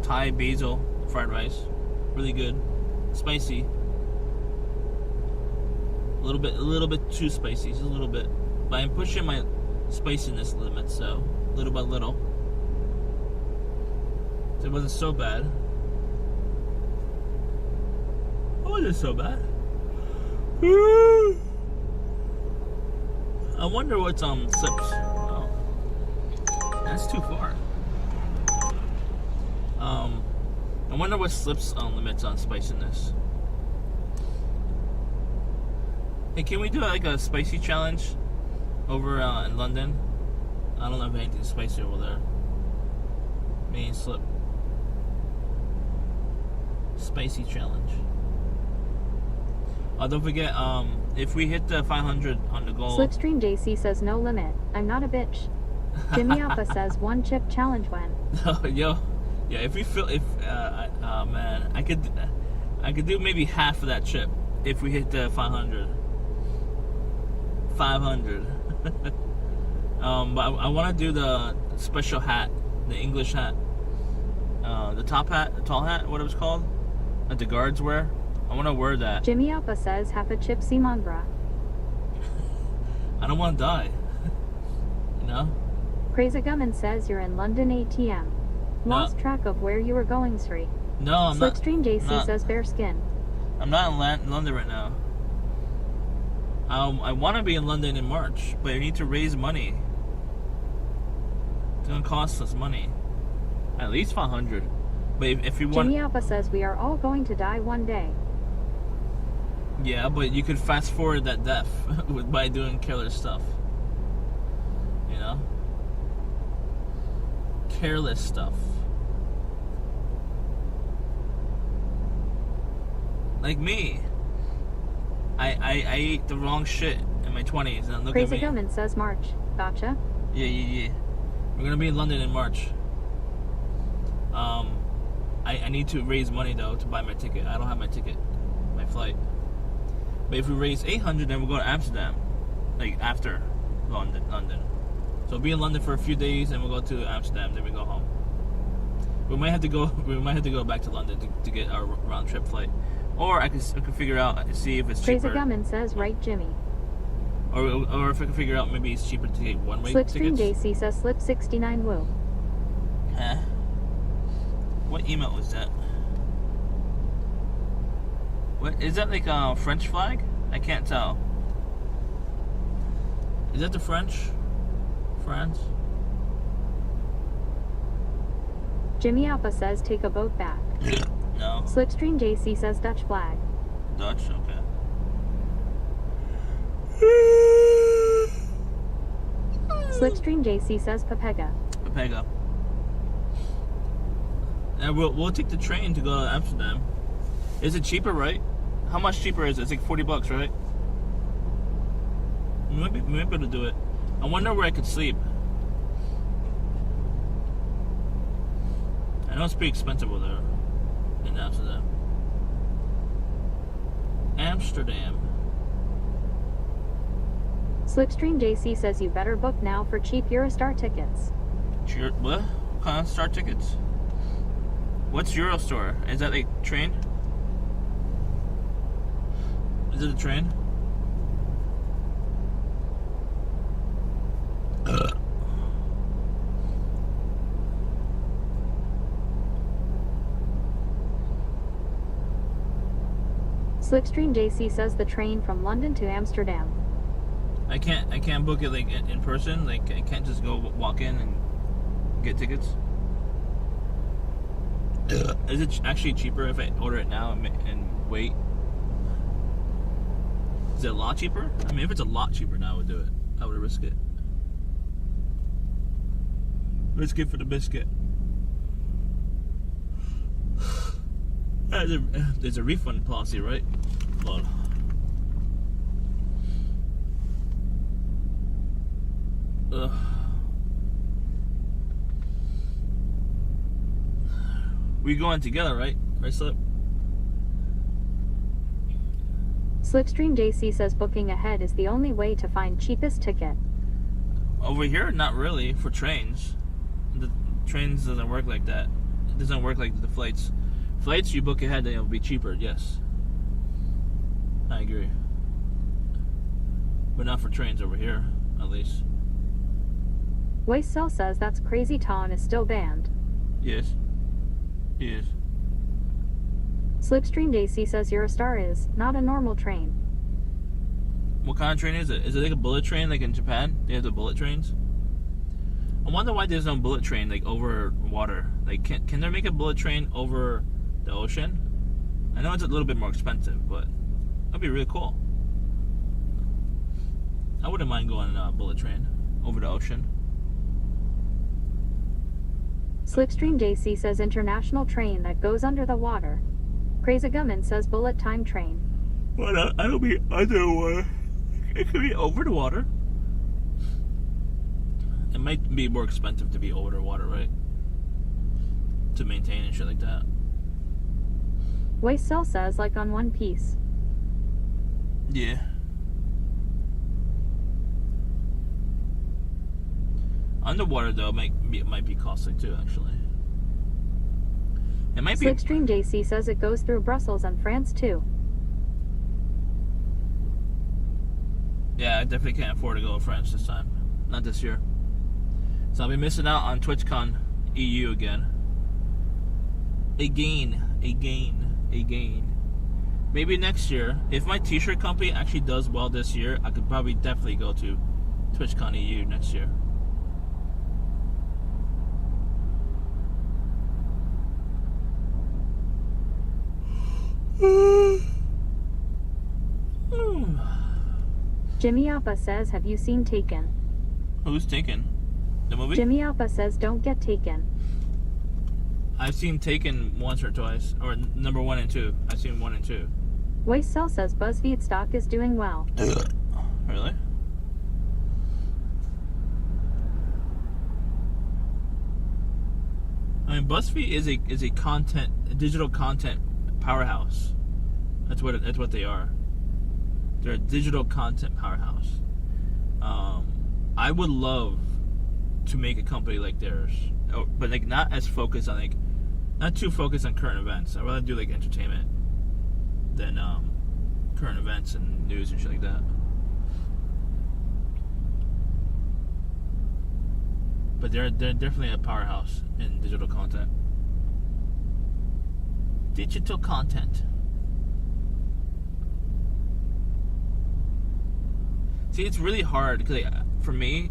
Thai basil fried rice. Really good. Spicy. A little bit too spicy. Just a little bit. But I'm pushing my spiciness limit, so little by little. So it wasn't so bad. It wasn't so bad. I wonder what's Slips. Oh, that's too far. I wonder what Slips limits on spiciness. Hey, can we do like a spicy challenge over in London? I don't know if anything's spicy over there. Me and Slip. Spicy challenge. Don't forget, if we hit the 500 on the goal. Slipstream JC says, no limit. I'm not a bitch. Jimmy Alpha says, one chip challenge when? Yo, yeah. If we feel, man, I could do maybe half of that chip if we hit the 500. 500. But I want to do the special hat, the English hat, the top hat, the tall hat, what it was called, that the guards wear. I want to wear that. Jimmy Alpha says, half a chip Simon bra. I don't want to die. You know? Crazy Gummin says, you're in London ATM. Lost track of where you were going, Sri. No, I'm not. Slipstream JC says, bare skin. I'm not in London right now. I want to be in London in March, but I need to raise money. It's going to cost us money. At least 500. But if you want... Jimmy Alpha says, we are all going to die one day. Yeah, but you could fast forward that death by doing killer stuff. You know? Careless stuff. Like me. I ate the wrong shit in my 20s, and look Crazy at me. Gilman says March. Gotcha. Yeah. We're gonna be in London in March. I need to raise money though to buy my ticket. I don't have my ticket, my flight. But if we raise 800, then we'll go to Amsterdam, like after London. So we'll be in London for a few days, and we'll go to Amsterdam. Then we go home. We might have to go. We might have to go back to London to get our round trip flight, or I could figure out, see if it's Crazy cheaper. Gilman says right, Jimmy. Or if I can figure out, maybe it's cheaper to get one-way Slipstream tickets. JC says slip 69 woo. Huh? What email was that? What is that, like a French flag? I can't tell. Is that the French? France? Jimmy Alpha says take a boat back. No. Slipstream JC says Dutch flag. Dutch? Okay. Slipstream JC says Papega. Papega. And we'll take the train to go to Amsterdam. Is it cheaper, right? How much cheaper is it? It's like $40, right? We might be able to do it. I wonder where I could sleep. I know it's pretty expensive over there in Amsterdam. Amsterdam. Slipstream JC says you better book now for cheap Eurostar tickets. What? What kind of Star tickets? What's Eurostar? Is that like train? Is it a train? Slipstream JC says the train from London to Amsterdam. I can't book it like in person. Like I can't just go walk in and get tickets. Is it actually cheaper if I order it now and wait? Is it a lot cheaper? I mean, if it's a lot cheaper now, I would do it. I would risk it. Risk it for the biscuit. There's a refund policy, right? Hold on. Ugh. We going together, right? Right, Slip? Slipstream JC says booking ahead is the only way to find cheapest ticket. Over here, not really. For trains, the trains doesn't work like that. It doesn't work like the flights. Flights, you book ahead, then it'll be cheaper. Yes, I agree. But not for trains over here, at least. Waysell says that's Crazy Town is still banned. Yes. Yes. Slipstream JC says Eurostar is not a normal train. What kind of train is it? Is it like a bullet train, like in Japan? They have the bullet trains. I wonder why there's no bullet train like over water. Like, can they make a bullet train over the ocean? I know it's a little bit more expensive, but that'd be really cool. I wouldn't mind going on a bullet train over the ocean. Slipstream JC says international train that goes under the water. Crazy Gummin says bullet time train. Why not? I don't be underwater. It could be over the water. It might be more expensive to be over the water, right? To maintain and shit like that. Waysell says like on One Piece. Yeah. Underwater though might be costly too, actually. It might be. Slipstream JC says it goes through Brussels and France too. Yeah, I definitely can't afford to go to France this time. Not this year. So I'll be missing out on TwitchCon EU again. Again. Maybe next year, if my t-shirt company actually does well this year, I could probably definitely go to TwitchCon EU next year. Jimmy Alpha says, have you seen Taken? Who's Taken? The movie? Jimmy Alpha says, don't get taken. I've seen Taken once or twice, or number 1 and 2. I've seen 1 and 2. Waste Cell says BuzzFeed stock is doing well. Really? I mean, BuzzFeed is a digital content powerhouse. That's what they are. They're a digital content powerhouse. I would love to make a company like theirs, but like not as focused on not too focused on current events. I'd rather do like entertainment than current events and news and shit like that. But they're definitely a powerhouse in digital content. Digital content. See, it's really hard because for me,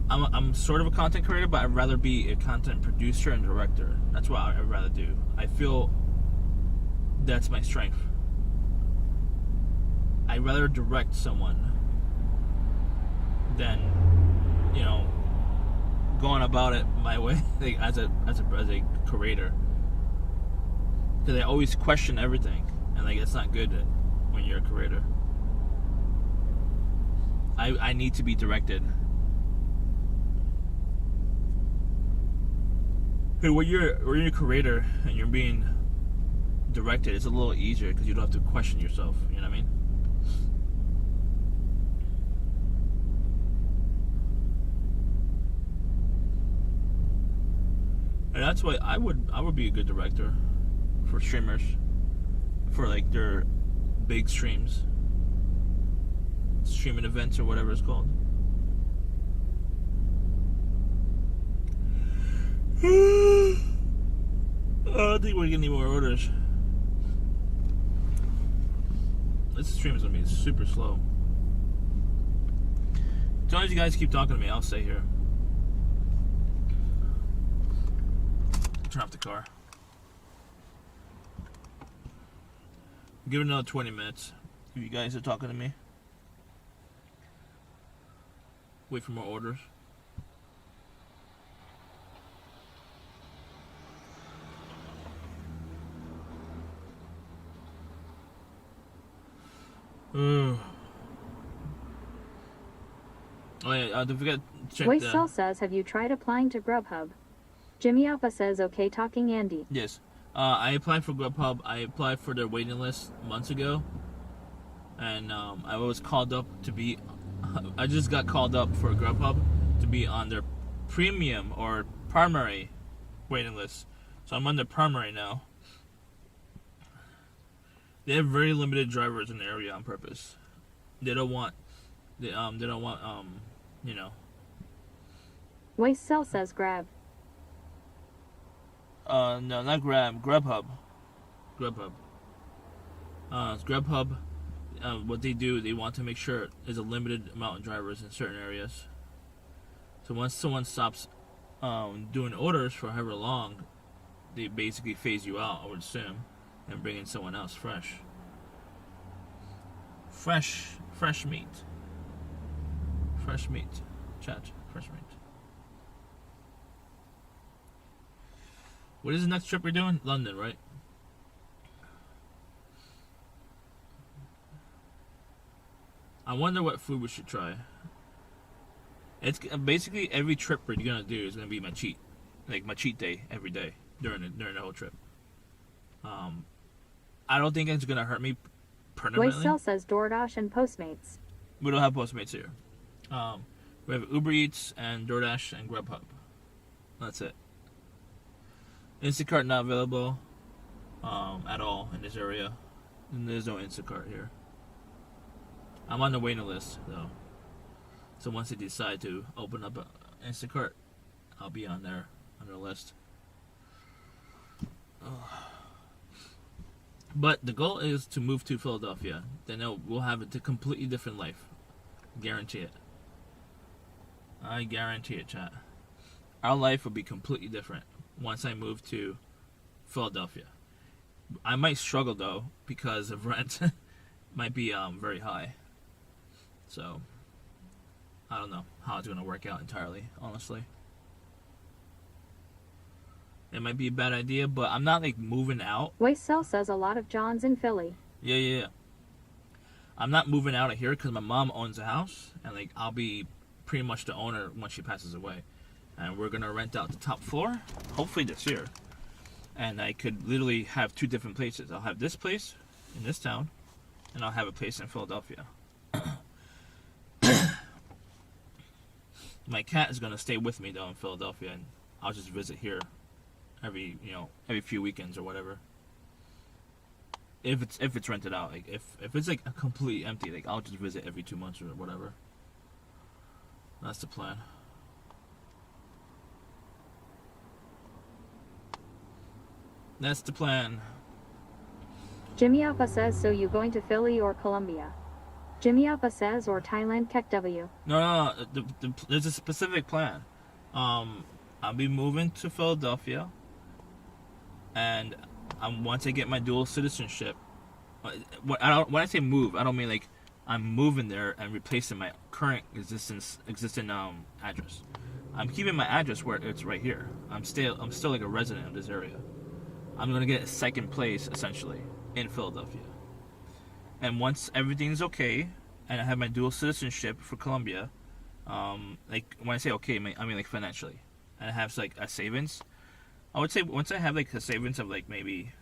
I'm sort of a content creator, but I'd rather be a content producer and director. That's what I'd rather do. I feel that's my strength. I'd rather direct someone than, going about it my way, like as a creator. Because I always question everything, and like it's not good when you're a creator. I need to be directed. Hey, when you're a creator and you're being directed, it's a little easier because you don't have to question yourself. You know what I mean? And that's why I would be a good director for streamers, for like their big streaming events or whatever it's called. I don't think we're getting any more orders. This stream is gonna be super slow. As long as you guys keep talking to me, I'll stay here. Turn off the car. Give it another 20 minutes if you guys are talking to me. Wait for more orders. Oh yeah, don't forget to check Waste Cell says, have you tried applying to Grubhub? Jimmy Alpha says, okay talking Andy. Yes. I applied for Grubhub. I applied for their waiting list months ago. And I was called up to be... I just got called up for Grubhub to be on their premium or primary waiting list. So I'm on their primary now. They have very limited drivers in the area on purpose. They don't want... Waste Cell says grab. No, not Grab. Grubhub. Grubhub. What they do, they want to make sure there's a limited amount of drivers in certain areas. So once someone stops doing orders for however long, they basically phase you out, I would assume, and bring in someone else fresh. Fresh meat. Fresh meat. Chat. Fresh meat. What is the next trip we're doing? London, right? I wonder what food we should try. It's basically every trip we're gonna do is gonna be my cheat day every day during the whole trip. I don't think it's gonna hurt me permanently. Waste Cell says DoorDash and Postmates. We don't have Postmates here. We have Uber Eats and DoorDash and Grubhub. That's it. Instacart not available at all in this area. And there's no Instacart here. I'm on the waiting list though. So once they decide to open up Instacart, I'll be on their list. But the goal is to move to Philadelphia. Then we'll have a completely different life. Guarantee it. I guarantee it, chat. Our life will be completely different once I move to Philadelphia. I might struggle though because of rent might be very high. So I don't know how it's gonna work out entirely, honestly. It might be a bad idea, but I'm not like moving out. Waysell says a lot of Johns in Philly. Yeah. I'm not moving out of here because my mom owns a house, and like I'll be pretty much the owner once she passes away, and we're gonna rent out the top floor, hopefully this year. And I could literally have 2 different places. I'll have this place in this town, and I'll have a place in Philadelphia. My cat is gonna stay with me though in Philadelphia, and I'll just visit here every few weekends or whatever. If it's rented out, like if it's like a completely empty, like I'll just visit every 2 months or whatever. That's the plan. That's the plan. Jimmy Alpha says, so you going to Philly or Columbia? Jimmy Alpha says, or Thailand, Kek W. No. There's a specific plan. I'll be moving to Philadelphia, and once I get my dual citizenship. When I say move, I don't mean like I'm moving there and replacing my current existing address. I'm keeping my address where it's right here. I'm still like a resident of this area. I'm gonna get a second place essentially in Philadelphia. And once everything's okay, and I have my dual citizenship for Colombia, like when I say okay, I mean like financially, and I have like a savings. I would say once I have like a savings of like maybe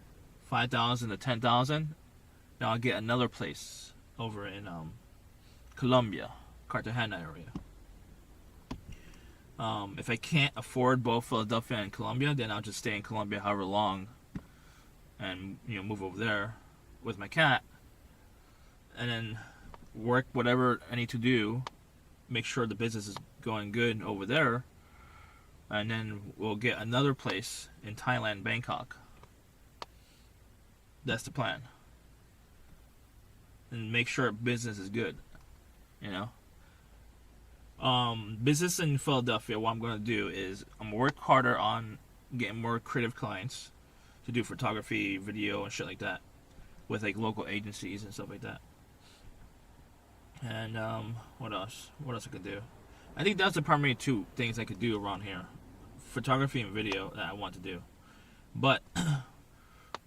5,000 to 10,000, then I'll get another place over in Colombia, Cartagena area. If I can't afford both Philadelphia and Colombia, then I'll just stay in Colombia however long, and move over there with my cat, and then work whatever I need to do, make sure the business is going good over there, and then we'll get another place in Thailand, Bangkok. That's the plan. And make sure business is good, business in Philadelphia, what I'm going to do is I'm going to work harder on getting more creative clients to do photography, video, and shit like that with like local agencies and stuff like that. And what else I could do? I think that's the primary 2 things I could do around here: photography and video that I want to do. But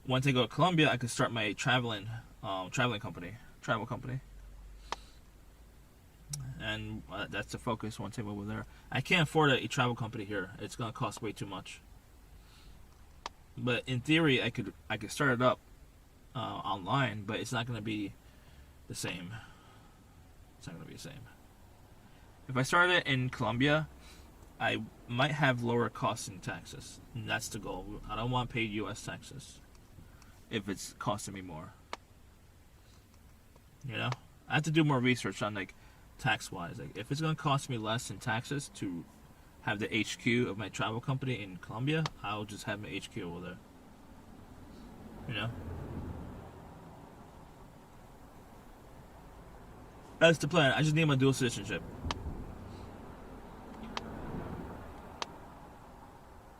once I go to Colombia, I could start my travel company, and that's the focus once I move over there. I can't afford a travel company here; it's gonna cost way too much. But in theory, I could start it up online, but it's not gonna be the same. It's not gonna be the same. If I started it in Colombia, I might have lower costs in taxes, and that's the goal. I don't want to pay U.S. taxes if it's costing me more. I have to do more research on like tax-wise. Like if it's gonna cost me less in taxes to have the HQ of my travel company in Colombia, I'll just have my HQ over there. That's the plan. I just need my dual citizenship.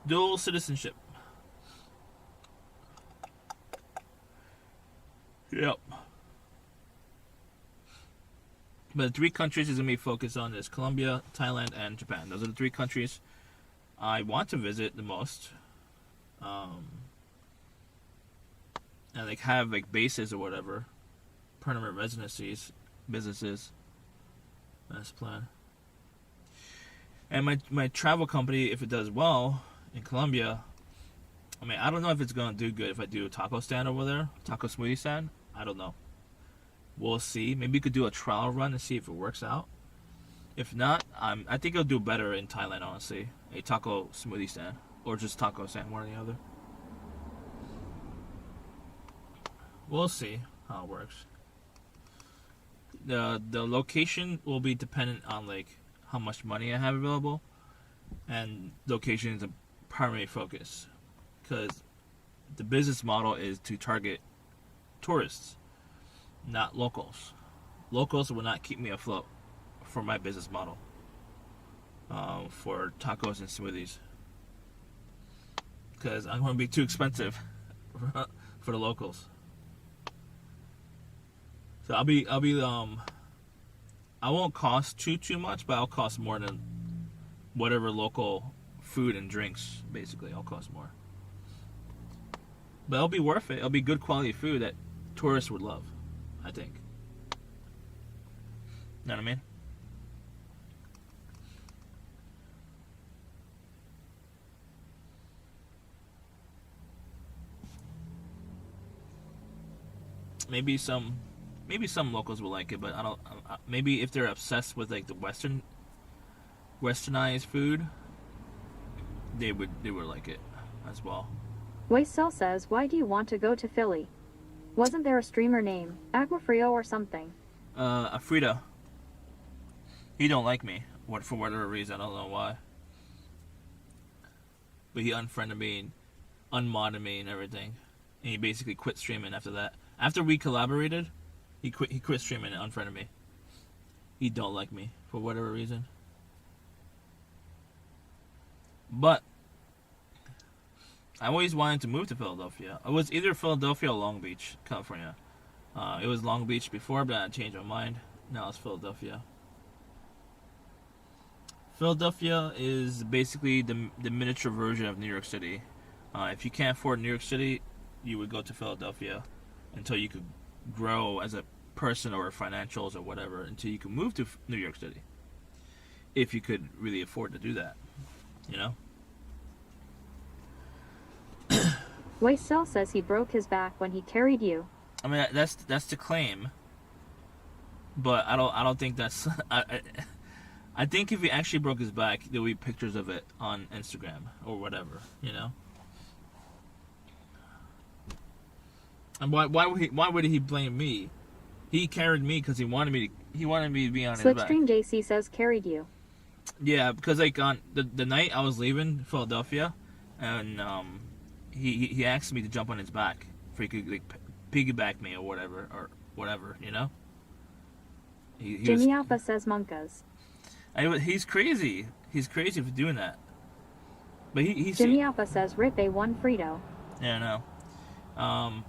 Dual citizenship. Yep. But the 3 countries is going to be focused on is Colombia, Thailand, and Japan. Those are the 3 countries I want to visit the most. And like have like bases or whatever, permanent residencies, businesses. That's the plan. And my travel company, if it does well in Colombia, I don't know if it's going to do good if I do a taco stand over there, taco smoothie stand. I don't know. We'll see. Maybe we could do a trial run and see if it works out. If not, I think it'll do better in Thailand, honestly. A taco smoothie stand. Or just taco stand, one or the other. We'll see how it works. The location will be dependent on like how much money I have available. And location is a primary focus. Because the business model is to target tourists, not locals. Locals will not keep me afloat for my business model for tacos and smoothies, because I'm going to be too expensive for the locals. So I'll I won't cost too much, but I'll cost more than whatever local food and drinks. Basically, I'll cost more. But it'll be worth it. It'll be good quality food that tourists would love, I think. Know what I mean? Maybe some locals will like it, but I don't. Maybe if they're obsessed with like the westernized food, they would like it as well. Waysell says, why do you want to go to Philly? Wasn't there a streamer name, Aguafrio or something? Afrida. He don't like me. For whatever reason, I don't know why. But he unfriended me and unmodded me and everything. And he basically quit streaming after that. After we collaborated, he quit streaming and unfriended me. He don't like me for whatever reason. But I always wanted to move to Philadelphia. It was either Philadelphia or Long Beach, California. It was Long Beach before, but I changed my mind. Now it's Philadelphia. Philadelphia is basically the miniature version of New York City. If you can't afford New York City, you would go to Philadelphia until you could grow as a person or financials or whatever, until you could move to New York City. If you could really afford to do that, you know? Waysell says he broke his back when he carried you. I mean, that's the claim, but I don't think that's. I think if he actually broke his back, there'll be pictures of it on Instagram or whatever, you know. And why would he blame me? He carried me because he wanted me to be on his back. Slipstream JC says carried you. Yeah, because like on the night I was leaving Philadelphia, and he asked me to jump on his back if he could like piggyback me or whatever, you know. Jimmy Alpha says monkas. He's crazy. He's crazy for doing that. But he's Jimmy Alpha says rip A1 Frito. Yeah, no.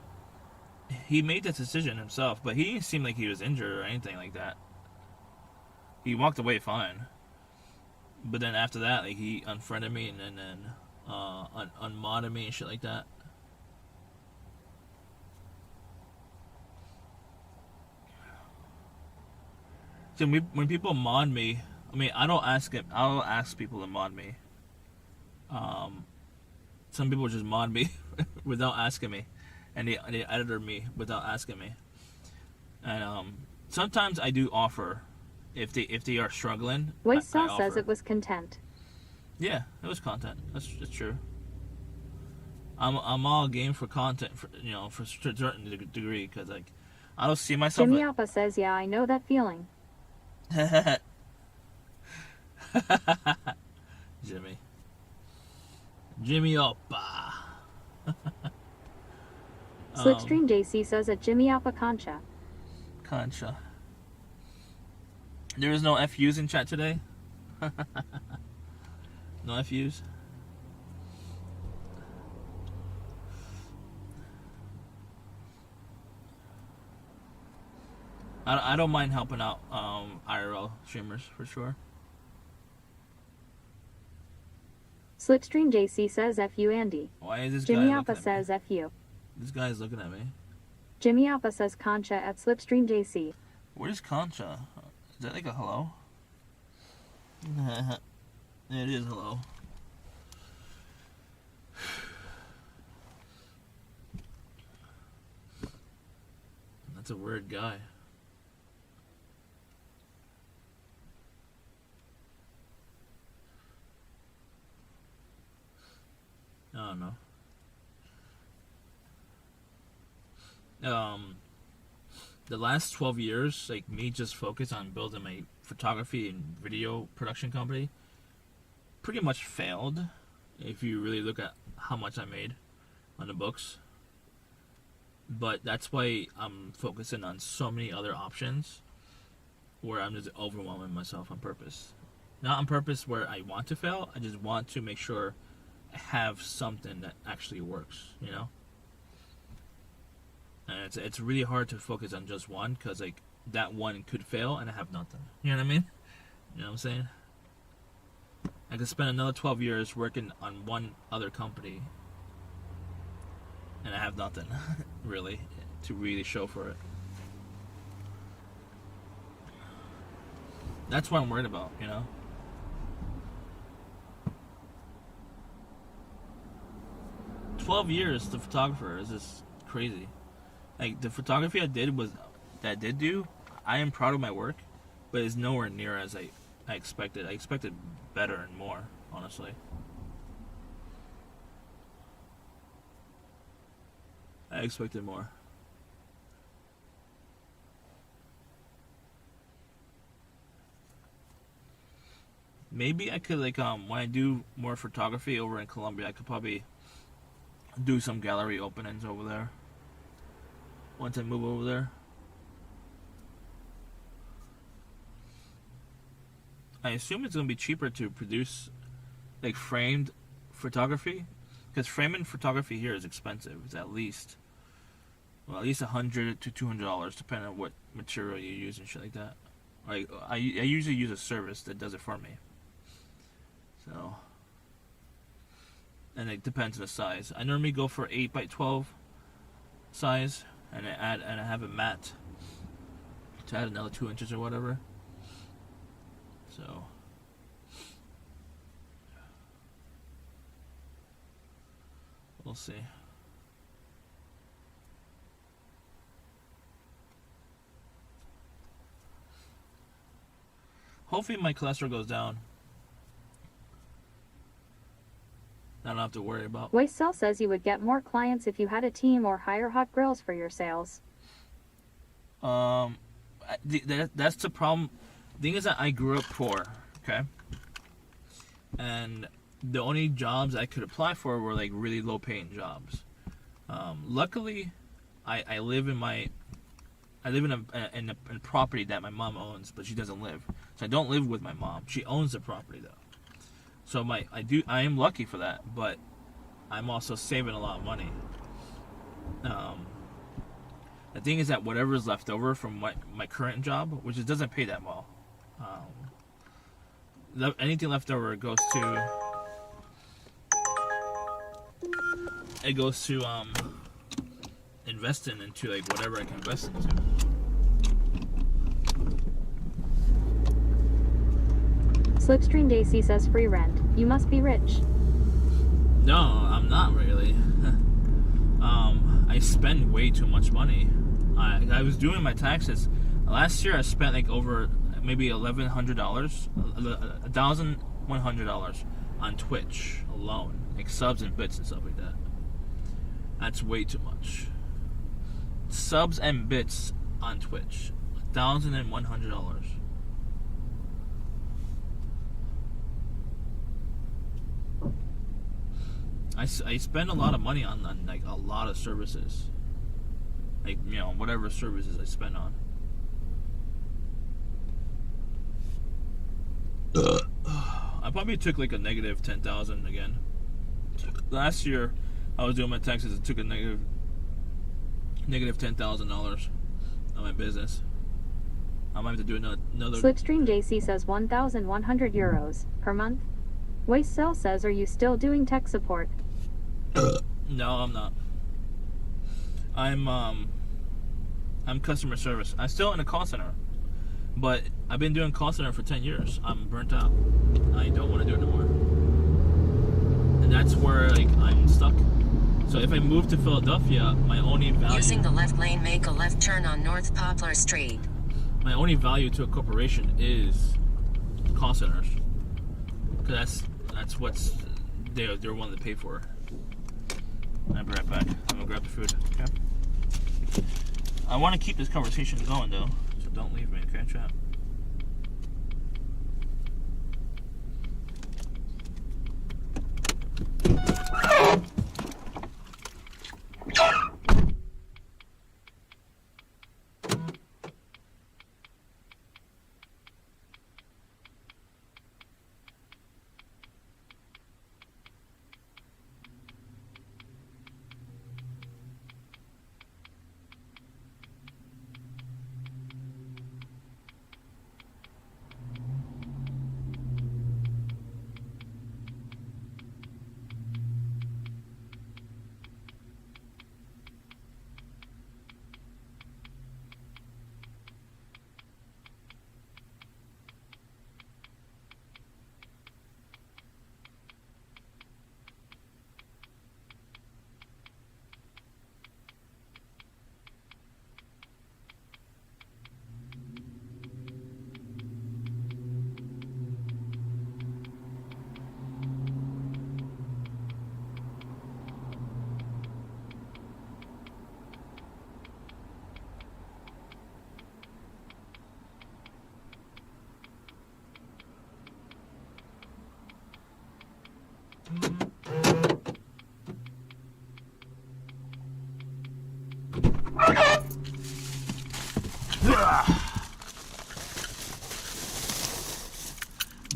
He made that decision himself, but he didn't seem like he was injured or anything like that. He walked away fine. But then after that, like, he unfriended me and then unmodded me and shit like that. So when people mod me, I mean, I don't ask it. I'll ask people to mod me. Some people just mod me without asking me, and they editor me without asking me. And sometimes I do offer if they are struggling. Waysell says it was content. Yeah, it was content. That's true. I'm all game for content, for a certain degree, because like I don't see myself. Jimmy Alpha says, yeah, I know that feeling. Jimmy Alpha. Slipstream JC says at Jimmy Alpha Concha. There is no FUs in chat today. No FUs. I don't mind helping out IRL streamers for sure. Slipstream JC says FU Andy. Why is this Jimmy guy Alpha looking at me? says FU. This guy's looking at me. Jimmy Alpha says Concha at Slipstream JC. Where's Concha? Is that like a hello? It is hello. That's a weird guy. I don't know. The last 12 years, like me just focused on building my photography and video production company, pretty much failed if you really look at how much I made on the books. But that's why I'm focusing on so many other options where I'm just overwhelming myself on purpose. Not on purpose where I want to fail, I just want to make sure I have something that actually works, you know? And it's really hard to focus on just one, because like that one could fail and I have nothing. You know what I mean? You know what I'm saying? I could spend another 12 years working on one other company and I have nothing, really, to really show for it. That's what I'm worried about, you know? "12 years the photographer is just crazy. Like, the photography I did do, I am proud of my work, but it's nowhere near as I expected. I expected better and more, honestly. I expected more. Maybe I could, like, when I do more photography over in Colombia, I could probably do some gallery openings over there once I move over there. I assume it's going to be cheaper to produce, like, framed photography, because framing photography here is expensive. It's at least $100 to $200, depending on what material you use and shit like that. Like, I usually use a service that does it for me. So, and it depends on the size. I normally go for 8x12 size, and I have a mat to add another 2 inches or whatever. So, we'll see. Hopefully my cholesterol goes down. I don't have to worry about. Waysell says you would get more clients if you had a team or hire hot grills for your sales. That's the problem. The thing is that I grew up poor, okay? And the only jobs I could apply for were like really low paying jobs. Luckily, I live in a property that my mom owns, but she doesn't live. So I don't live with my mom. She owns the property though. So I am lucky for that, but I'm also saving a lot of money. The thing is that whatever is left over from my current job, which it doesn't pay that well, anything left over goes to investing into like whatever I can invest into. Slipstream Daisy says free rent. You must be rich. No, I'm not really. I spend way too much money. I was doing my taxes. Last year I spent like over maybe $1,100, $1,100 on Twitch alone. Like subs and bits and stuff like that. That's way too much. Subs and bits on Twitch. $1,100. I spend a lot of money on like a lot of services, like, you know, whatever services I spend on. I probably took like a negative 10,000 again. Last year, I was doing my taxes. It took a negative $10,000 on my business. I might have to do another. Slipstream JC says 1,100 euros per month. Waysell says, are you still doing tech support? No, I'm not. I'm customer service. I'm still in a call center, but I've been doing call center for 10 years. I'm burnt out. I don't want to do it anymore, and that's where like I'm stuck. So if I move to Philadelphia, my only value. Using the left lane, make a left turn on North Poplar Street. My only value to a corporation is call centers, because that's what's they're willing to pay for. I'll be right back. I'm gonna grab the food. Okay. I want to keep this conversation going though, so don't leave me, okay, chat?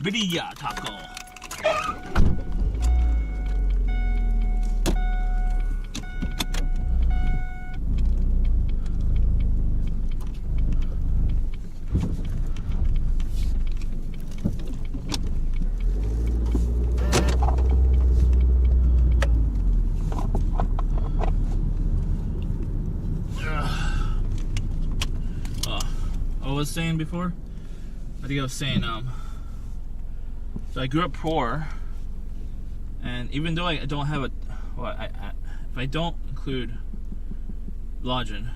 Video taco. I was saying before, I think I was saying, so I grew up poor, and even though I don't have if I don't include lodging,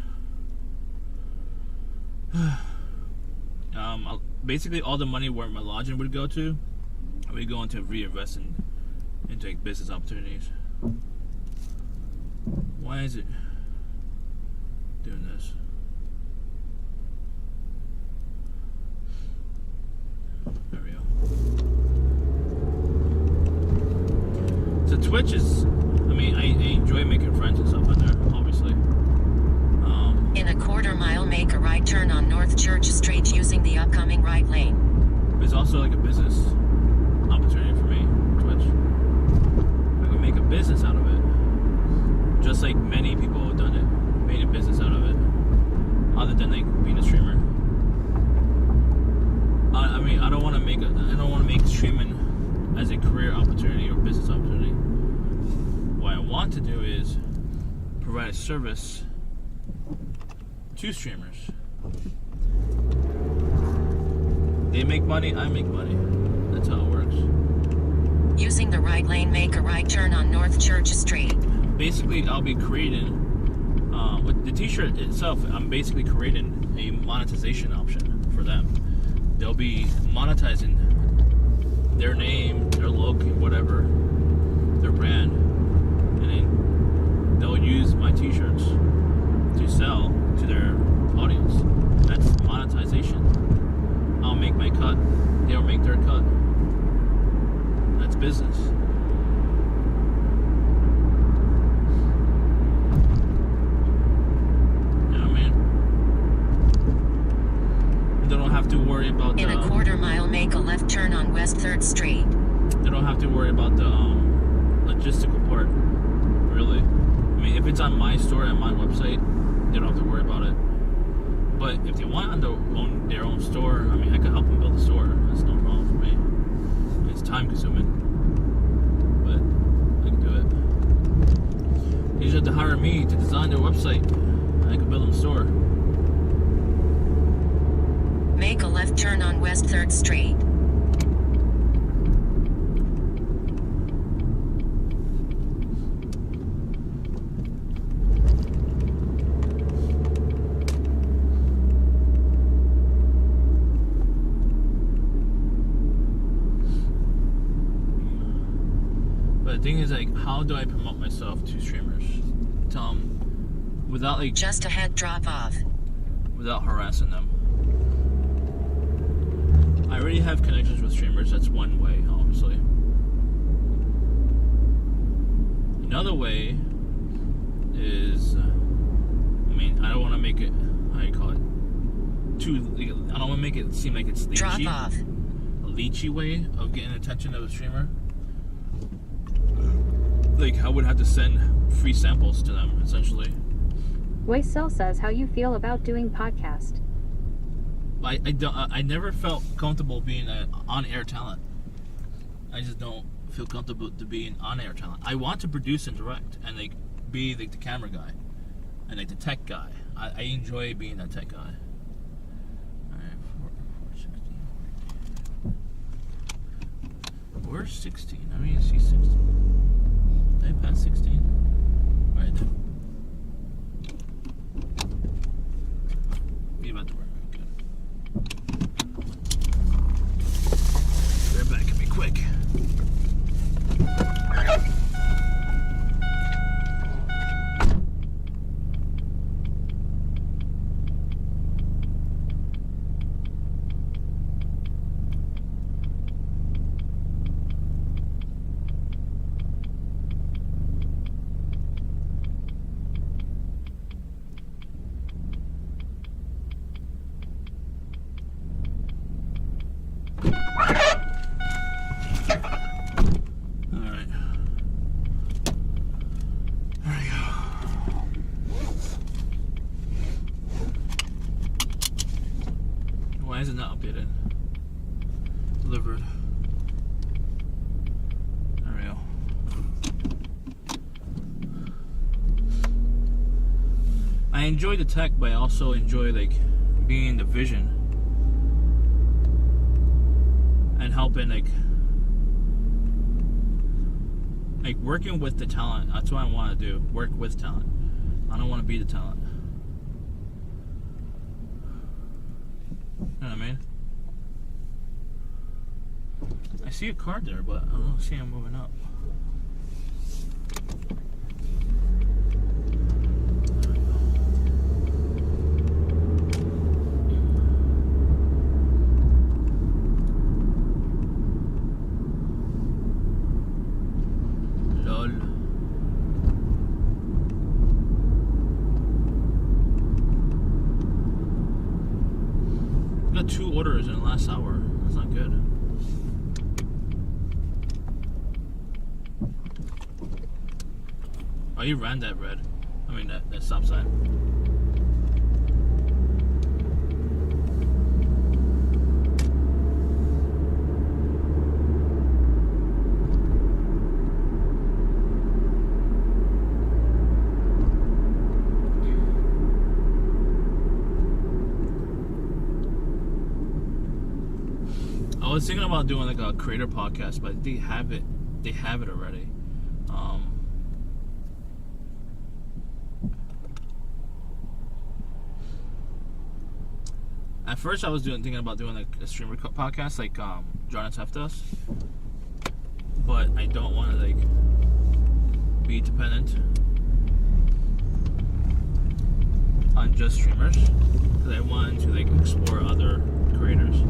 basically all the money where my lodging would go to, I would go into reinvest into like business opportunities. Why is it doing this? There we go. So Twitch is, I enjoy making friends and stuff on there, obviously. In a quarter mile, make a right turn on North Church Street using the upcoming right lane. But it's also like a business opportunity for me, Twitch. I can make a business out of it. Just like many people have done it, made a business out of it. Other than like being a streamer. I don't want to make streaming as a career opportunity or business opportunity. What I want to do is provide a service to streamers. They make money, I make money. That's how it works. Using the right lane, make a right turn on North Church Street. Basically, I'll be creating, with the t-shirt itself, I'm basically creating a monetization option for them. They'll be monetizing their name, their look, whatever, their brand, and then they'll use my t-shirts to sell to their audience. That's monetization. I'll make my cut, they'll make their cut. That's business. They don't have to worry about In a quarter mile, make a left turn on West 3rd Street. They don't have to worry about the logistical part, really. If it's on my store and my website, they don't have to worry about it. But if they want to own their own store, I can help them build a store. That's no problem for me. It's time consuming, but I can do it. They just have to hire me to design their website, and I can build them a store. Make a left turn on West 3rd Street. But the thing is, like, how do I promote myself to streamers? Tell them without, like, Just ahead, drop off. without harassing them. I already have connections with streamers. That's one way, obviously. Another way is, I don't want to make it, how do you call it, I don't want to make it seem like it's Drop leechy. off. A leechy way of getting attention of a streamer. Like, I would have to send free samples to them, essentially. Waysell says how you feel about doing podcast. I never felt comfortable being an on-air talent. I just don't feel comfortable to be an on-air talent. I want to produce and direct and like be like the camera guy and like the tech guy. I enjoy being that tech guy. Alright, 416. Where's 16? I mean, see 16. Did I pass 16? Right there. Be about to work. They're back at me quick. I enjoy the tech, but I also enjoy like being in the vision and helping like working with the talent. That's what I want to do. Work with talent. I don't want to be the talent. You know what I mean? I see a card there, but I don't see him moving up. Lol. We got 2 orders in the last hour. That's not good. Oh, you ran that red. I mean, that stop sign. I was thinking about doing like a creator podcast, but they have it. They have it already. At first, I was thinking about doing like a streamer podcast, like John and Tef does, but I don't want to like be dependent on just streamers because I wanted to like explore other creators.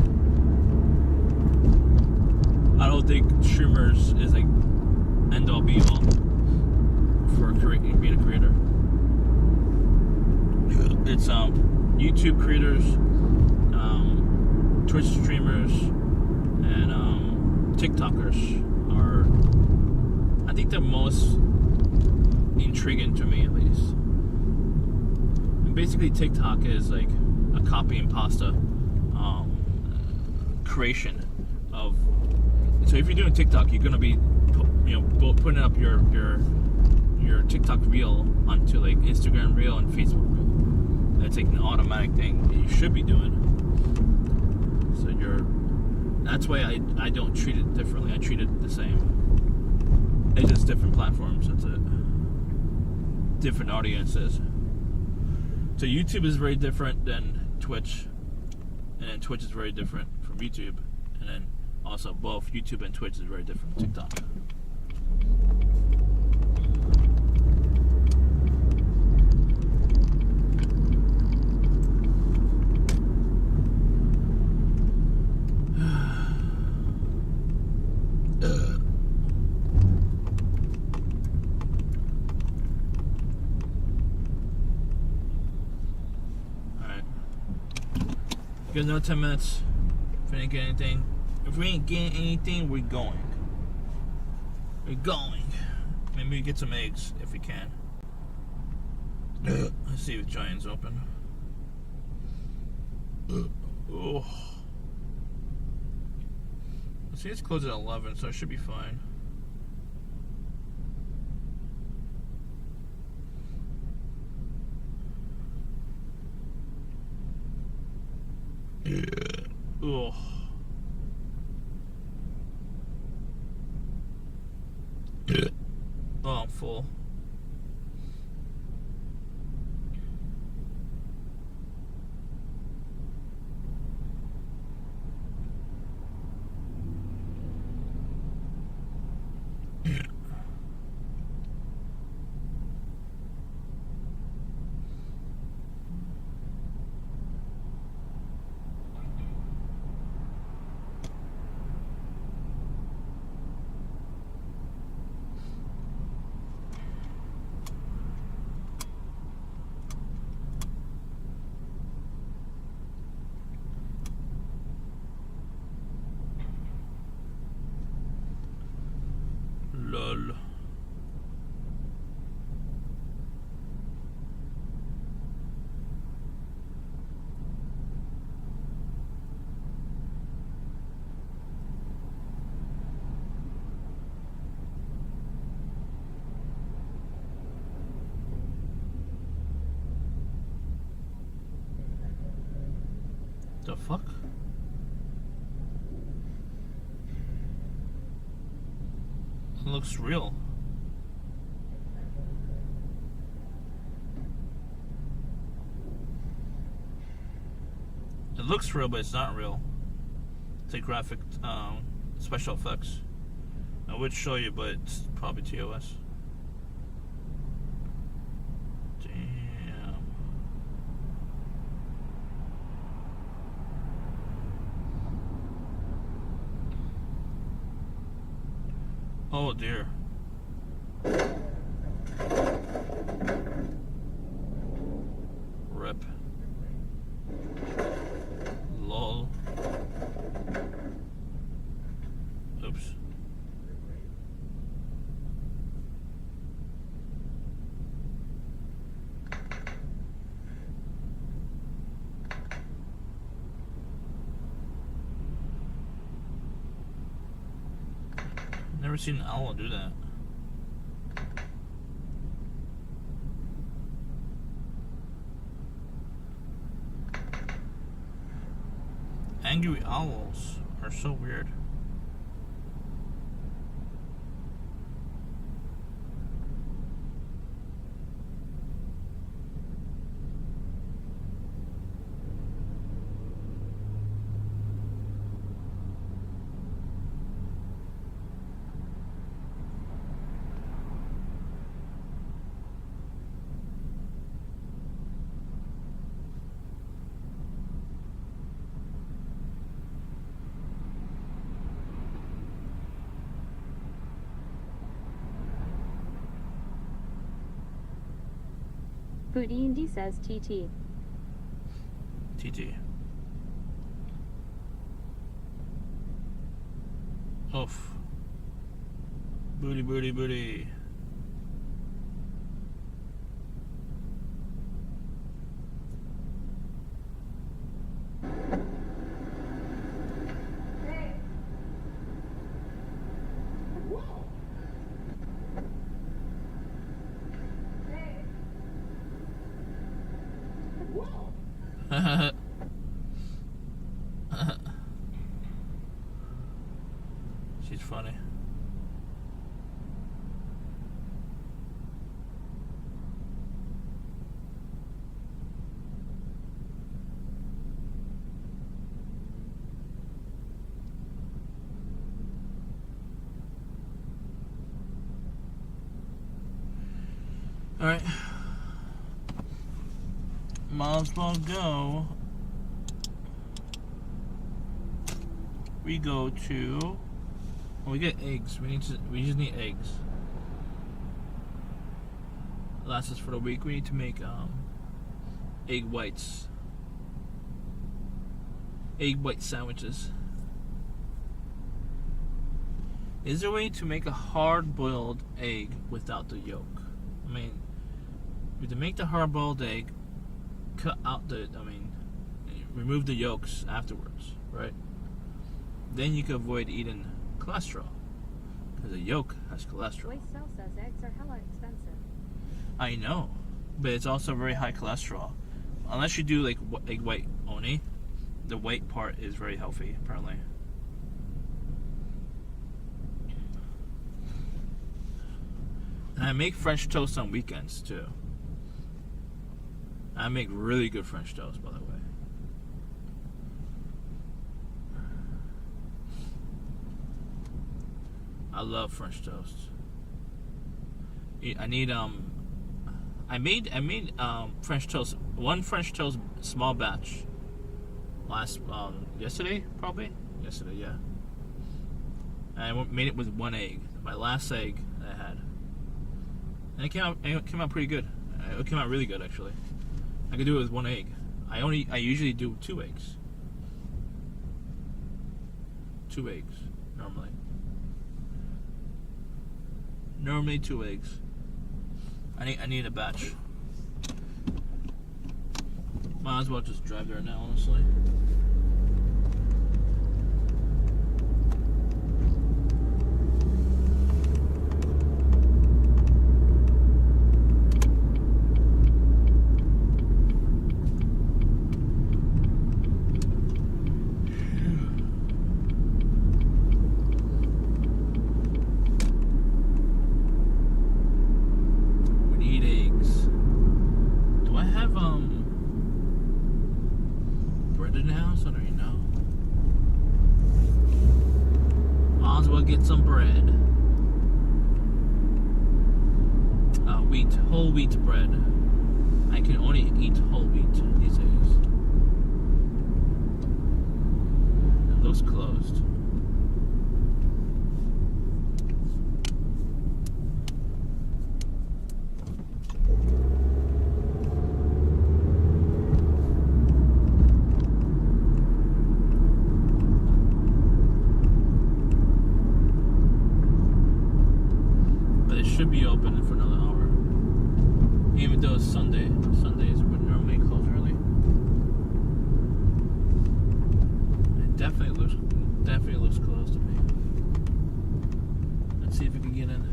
I don't think streamers is like end all be all for being a creator. It's YouTube creators, Twitch streamers, and TikTokers are, I think, the most intriguing to me, at least. And basically, TikTok is like a copy and pasta creation of. So if you're doing TikTok, you're gonna be, putting up your TikTok reel onto like Instagram reel and Facebook reel. That's like an automatic thing that you should be doing. So that's why I don't treat it differently. I treat it the same. It's just different platforms. That's it. Different audiences. So YouTube is very different than Twitch, and then Twitch is very different from YouTube, and then also both YouTube and Twitch is very different from TikTok. Got another 10 minutes. If we ain't getting anything, we're going. We're going. Maybe we get some eggs if we can. Let's see if Giant's open. Oh. Let's see, it's closed at 11, so it should be fine. Oh. Oh, I'm full. The fuck? It looks real. It looks real, but it's not real. It's a graphic, special effects. I would show you, but it's probably TOS. Damn. Oh dear. Rip. Lol. Oops. Never seen an owl do that. Angry owls are so weird. Budindi says TT. TT. Oof. Booty, booty, booty. She's funny. All right. Might as well go. We go to. Well, we get eggs. We just need eggs. Lasts us for the week. We need to make egg whites. Egg white sandwiches. Is there a way to make a hard-boiled egg without the yolk? I mean, to make the hard-boiled egg, cut out remove the yolks afterwards, right? Then you can avoid eating cholesterol, because the yolk has cholesterol. Joyce Cell says eggs are hella expensive. I know, but it's also very high cholesterol. Unless you do like egg white only, the white part is very healthy, apparently. And I make French toast on weekends too. I make really good French toast, by the way. I love French toast. I need I made French toast, one French toast small batch yesterday, yesterday, yeah. And I made it with one egg, my last egg that I had, and it came out pretty good. It came out really good, actually. I could do it with one egg. I usually do 2 eggs. 2 eggs normally. Normally 2 eggs. I need a batch. Might as well just drive there now, honestly. house already now. Might as well get some bread. Whole wheat bread. I can only eat whole wheat these days. It looks closed. But it should be open for another hour. Even though it's Sunday. Sundays would normally close early. It definitely looks closed to me. Let's see if we can get in.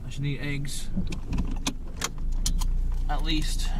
I should need eggs. At least.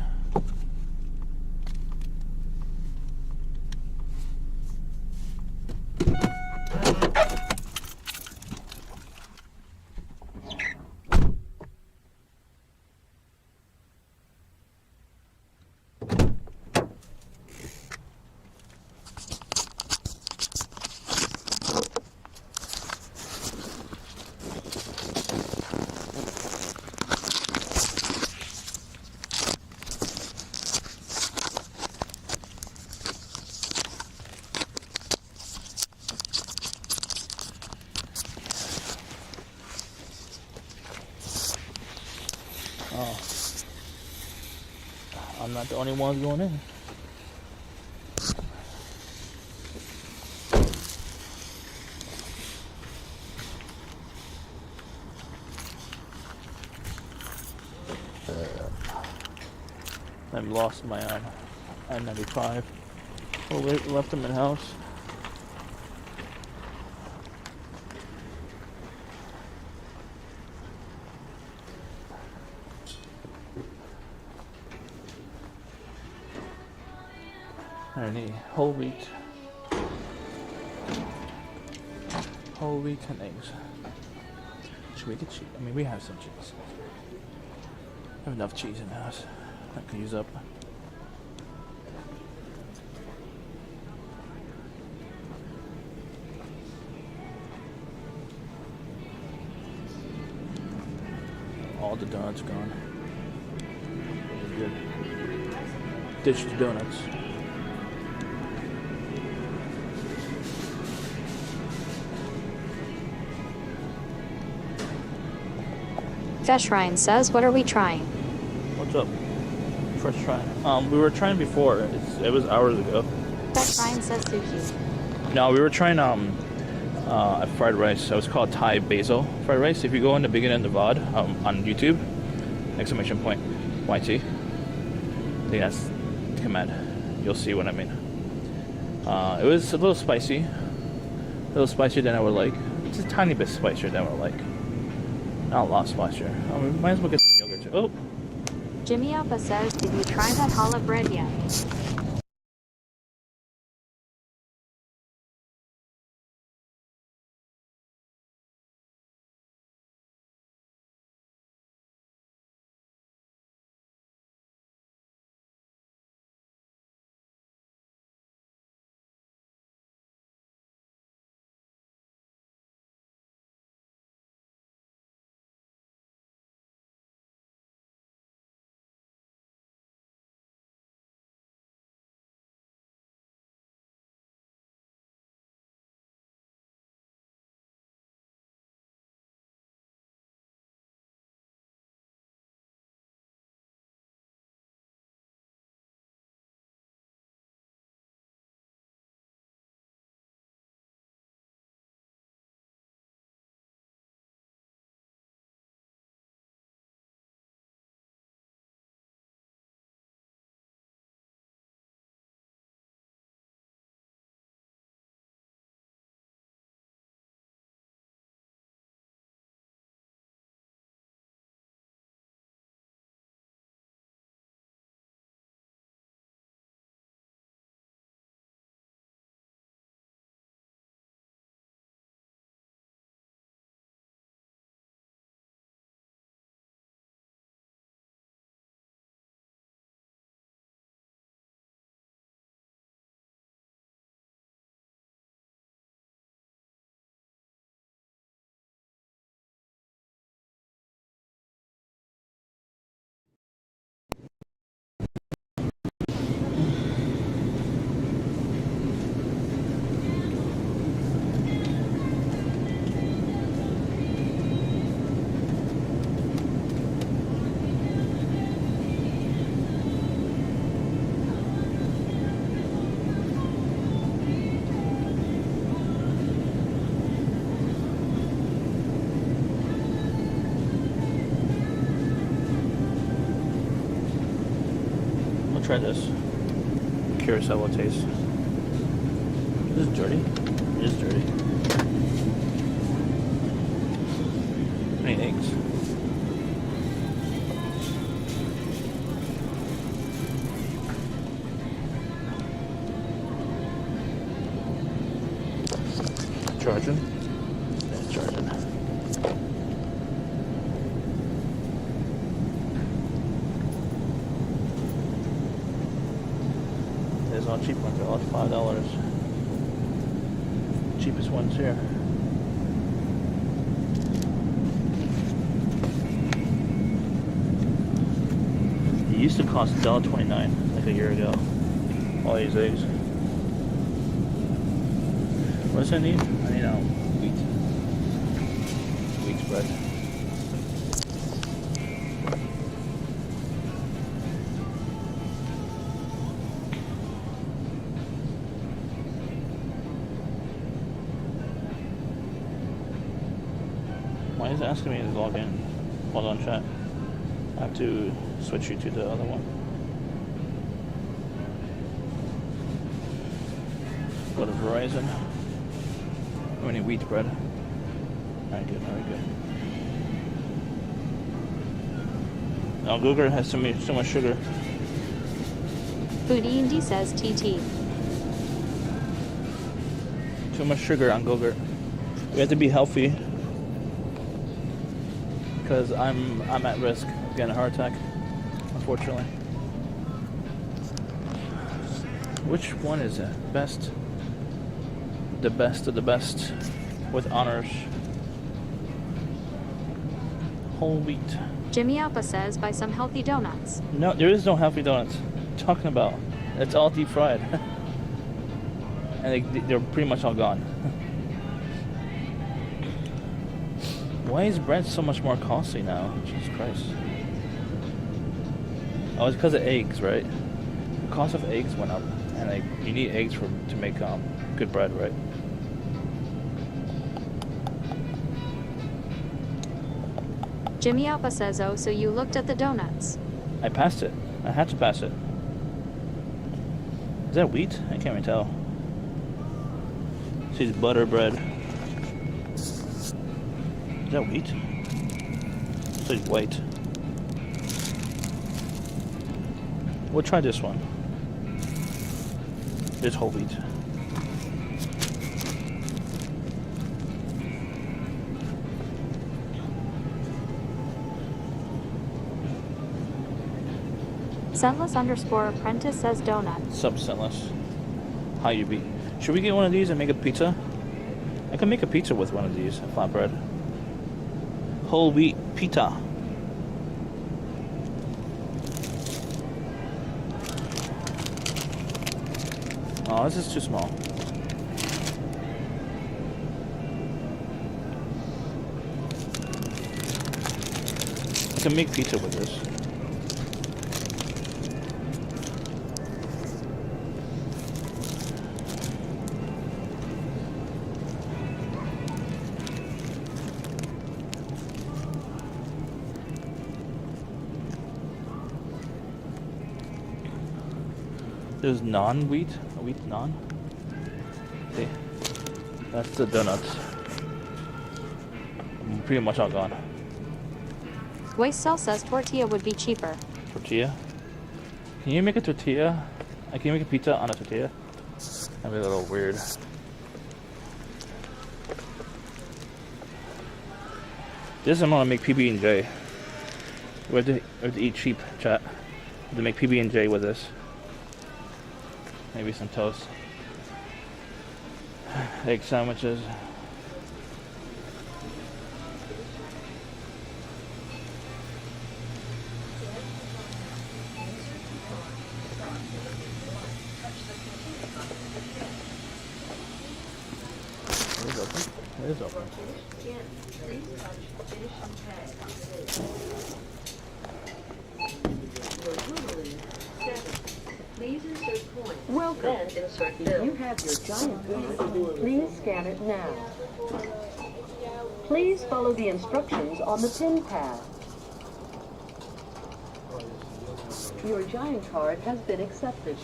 Oh. I'm not the only one going in. I've lost my I-95. Oh, left them in the house. I need whole wheat and eggs. Should we get cheese? I mean, we have some cheese. I have enough cheese in the house. I can use up. All the donuts gone. Good. Ditch the donuts. Fesh Ryan says, what are we trying? What's up? First try. We were trying before. It was hours ago. Fesh Ryan says sushi. No, we were trying a fried rice. It was called Thai basil fried rice. If you go in the beginning of the VOD on YouTube, exclamation point YT. I think that's the command. You'll see what I mean. It was a little spicy. A little spicier than I would like. Just a tiny bit spicier than I would like. Not a lot spicier. We might as well get some yogurt too. Oh! Jimmy Alpha says, did you try that challah bread yet? try this. I'm curious how it tastes. Is it dirty? It is dirty. How many eggs? Charging? It's charging. There's all cheap ones. They're all $5. Cheapest ones here. It used to cost $1.29 like a year ago. All these eggs. What does I need? I need wheat. Wheat bread. Why is it asking me to log in? Hold on, chat. I have to switch you to the other one. Go to Verizon. How many wheat bread? Very good, very good. Now Google has so much sugar. Foodie Indy says TT. Too much sugar on Google. We have to be healthy because I'm at risk of getting a heart attack, unfortunately. Which one is it? Best? The best of the best with honors. Whole wheat. Jimmy Alpha says buy some healthy donuts. No, there is no healthy donuts. What are you talking about? It's all deep fried. And they're pretty much all gone. Why is bread so much more costly now? Jesus Christ. Oh, it's because of eggs, right? The cost of eggs went up. And you need eggs to make good bread, right? Jimmy Alpha says, oh, so you looked at the donuts. I passed it. I had to pass it. Is that wheat? I can't even tell. See, it's butter bread. Is that wheat? It's like white. We'll try this one. It's whole wheat. Scentless_apprentice says donut. Sub-scentless. How you be? Should we get one of these and make a pizza? I can make a pizza with one of these. A flatbread. Whole wheat pita. Oh, this is too small. I can make pizza with this. There's non-wheat, a wheat non. See, that's the donuts. Pretty much all gone. Waste Cell says tortilla would be cheaper. Tortilla? Can you make a tortilla? Can you make a pizza on a tortilla? That'd be a little weird. This I'm gonna make PB&J. We have to eat cheap, chat. We have to make PB&J with this. Maybe some toast. Egg sandwiches. It is open. It is open. Please insert coin. Welcome. Then insert bill. You have your giant card. Please scan it now. Please follow the instructions on the pin pad. Your giant card has been accepted.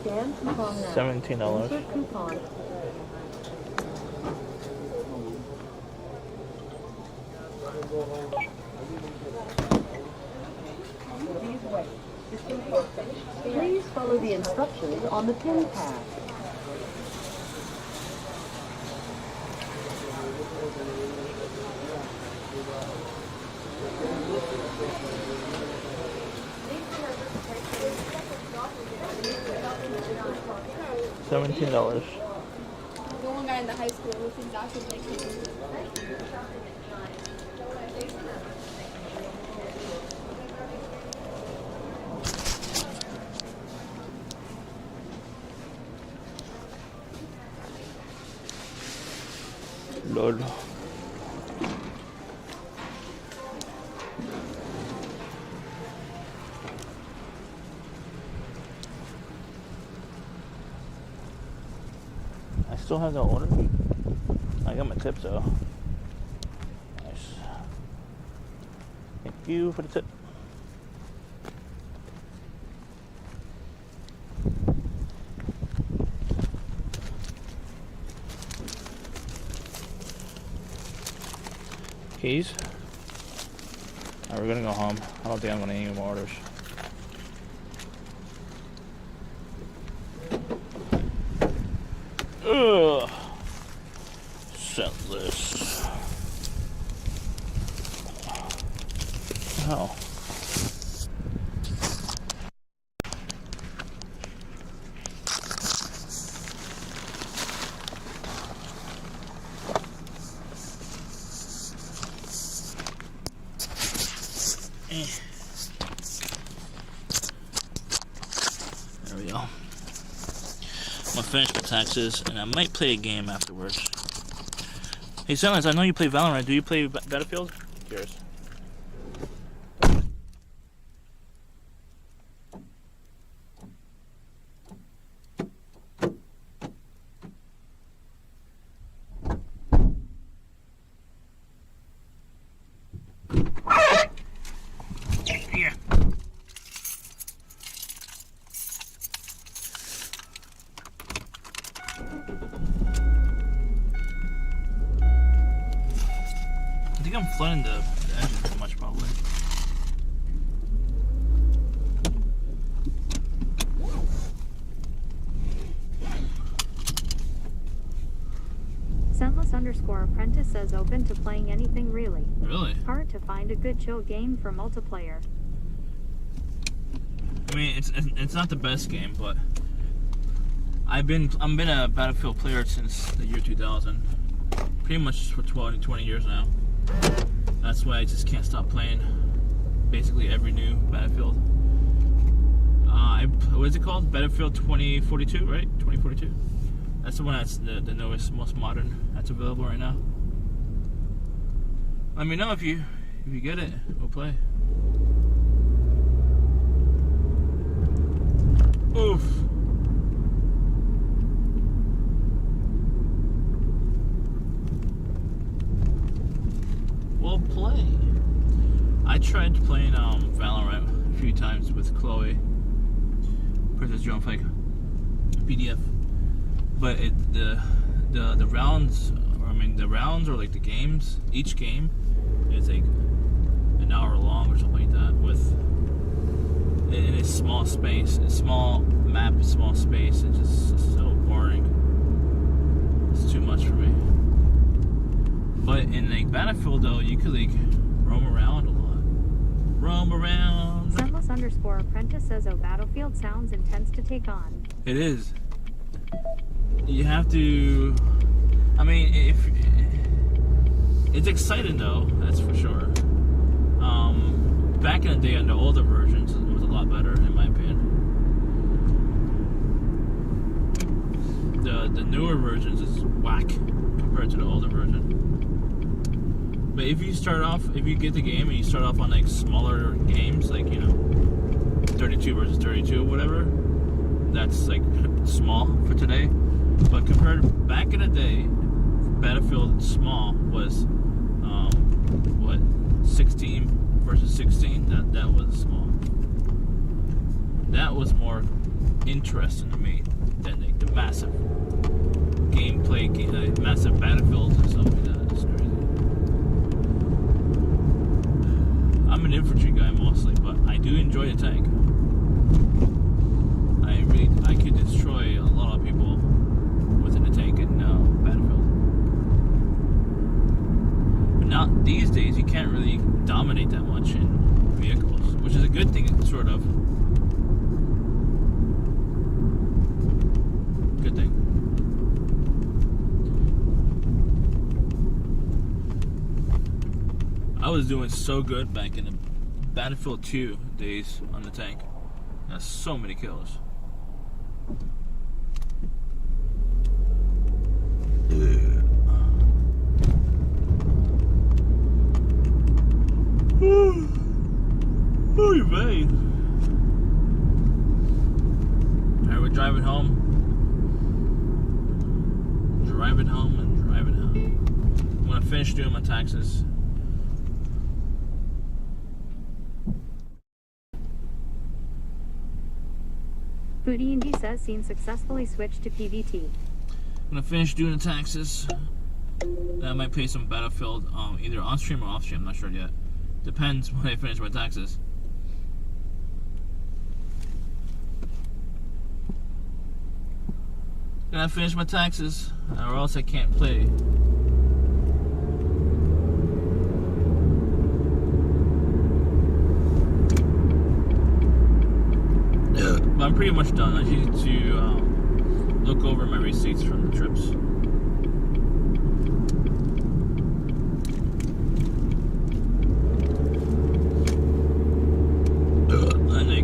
Scan coupon now. $17. Insert coupon. Please follow the instructions on the pin pad. $17. The one guy in the high school looks exactly like him. Lol. I still have the order. I got my tip though. Nice. Thank you for the tip. Keys? Alright, we're gonna go home. I don't think I'm gonna need any more orders. Ugh. Scentless. Oh. There we go. I'm gonna finish my taxes, and I might play a game afterwards. Hey, Silence, I know you play Valorant. Do you play Battlefield? Curious. Here. I think I'm flooding the engine too much, probably. Scentless_apprentice says open to playing anything really. Really? Hard to find a good chill game for multiplayer. I mean, it's not the best game, but I've been a Battlefield player since the year 2000, pretty much for 20 years now. That's why I just can't stop playing basically every new Battlefield. What is it called? Battlefield 2042, right? 2042. That's the one that's the newest, most modern that's available right now. Let me know if you get it. We'll play. Oof. We'll play. I tried playing Valorant a few times with Chloe, Princess Drone Fake PDF, but the rounds, the rounds or like the games, each game is like an hour long or something like that, with in a small space, a small map, small space. It's just so boring. It's too much for me. But in like Battlefield though, you could like roam around a lot. Roam around. Scentless_apprentice says, oh, Battlefield sounds intense to take on. It is. You have to. I mean, if it's exciting though, that's for sure. Back in the day, on the older versions, it was a lot better, in my opinion. The newer versions is whack compared compared to the older version. But if you get the game and you start off on like smaller games, like 32 versus 32 or whatever, that's like small for today. But compared back in the day, Battlefield small was 16 versus 16. That was small. That was more interesting to me than like the massive gameplay, massive battlefields and stuff like that. It's crazy. I'm an infantry guy mostly, but I do enjoy a tank. I could destroy a lot of people within a tank in Battlefield. But now these days you can't really dominate that much in vehicles, which is a good thing, sort of. Good thing. I was doing so good back in the Battlefield 2 days on the tank. That's so many kills. Oh, you vain. Alright, we're driving home. Driving home. I'm gonna finish doing my taxes. Foodie Indy says scene successfully switched to PVT. I'm gonna finish doing the taxes. Then I might pay some Battlefield, either on stream or off stream. I'm not sure yet. Depends when I finish my taxes. Gonna finish my taxes, or else I can't play. But I'm pretty much done. I need to look over my receipts from the trips. And they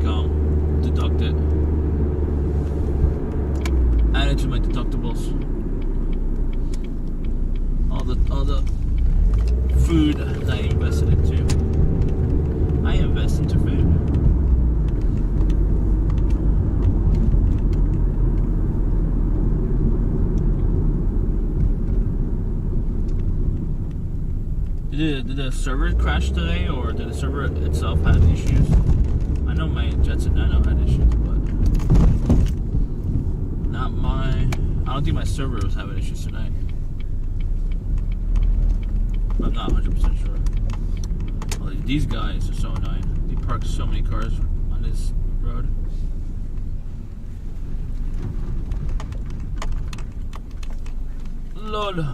deduct it. Add it to my deductibles. All the food that I invested into. I invest into food. Did the server crash today, or did the server itself have issues? I know my Jetson Nano had issues, but not mine. I don't think my server was having issues tonight. I'm not 100% sure. Well, these guys are so annoying. They park so many cars on this road. Lord.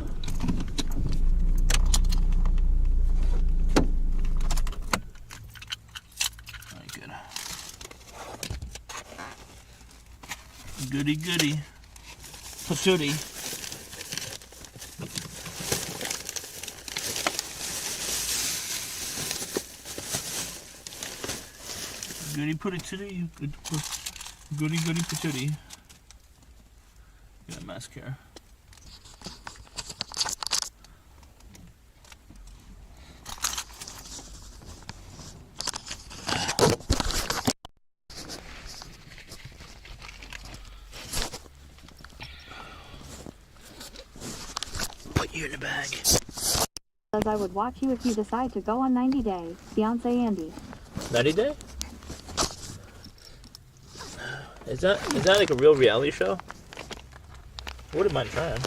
Goody goody. Patootie. Goody patootie. Goody goody patootie. Got a mask here. You in the bag. Says I would watch you if you decide to go on 90 Day. Beyonce Andy. 90 Day? Is that like a real reality show? I wouldn't mind trying.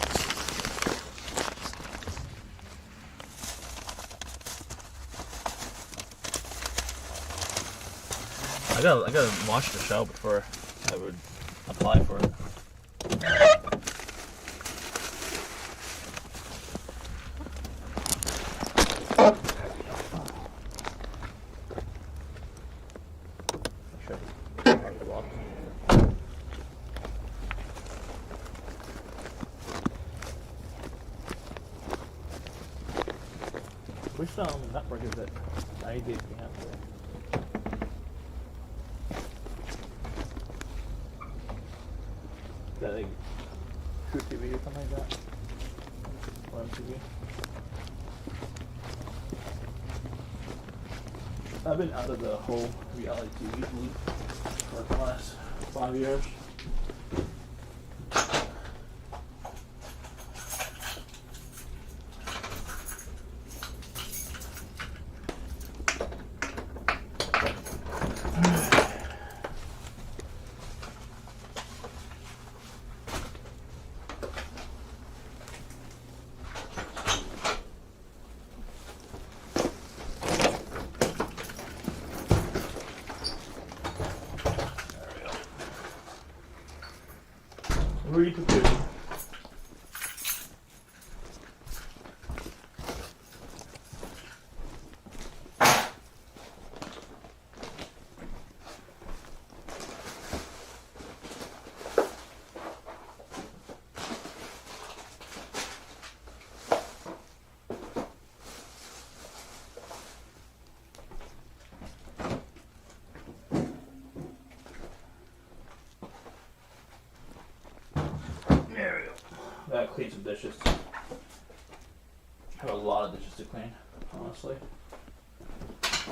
I gotta watch the show before I would apply for it. Which network is it? 90 Days Beyonce. Is that like True TV or something like that? Or for MTV. I've been out of the whole reality TV loop for the last 5 years. Rudy Patootie. There we go. Gotta clean some dishes. I have a lot of dishes to clean, honestly.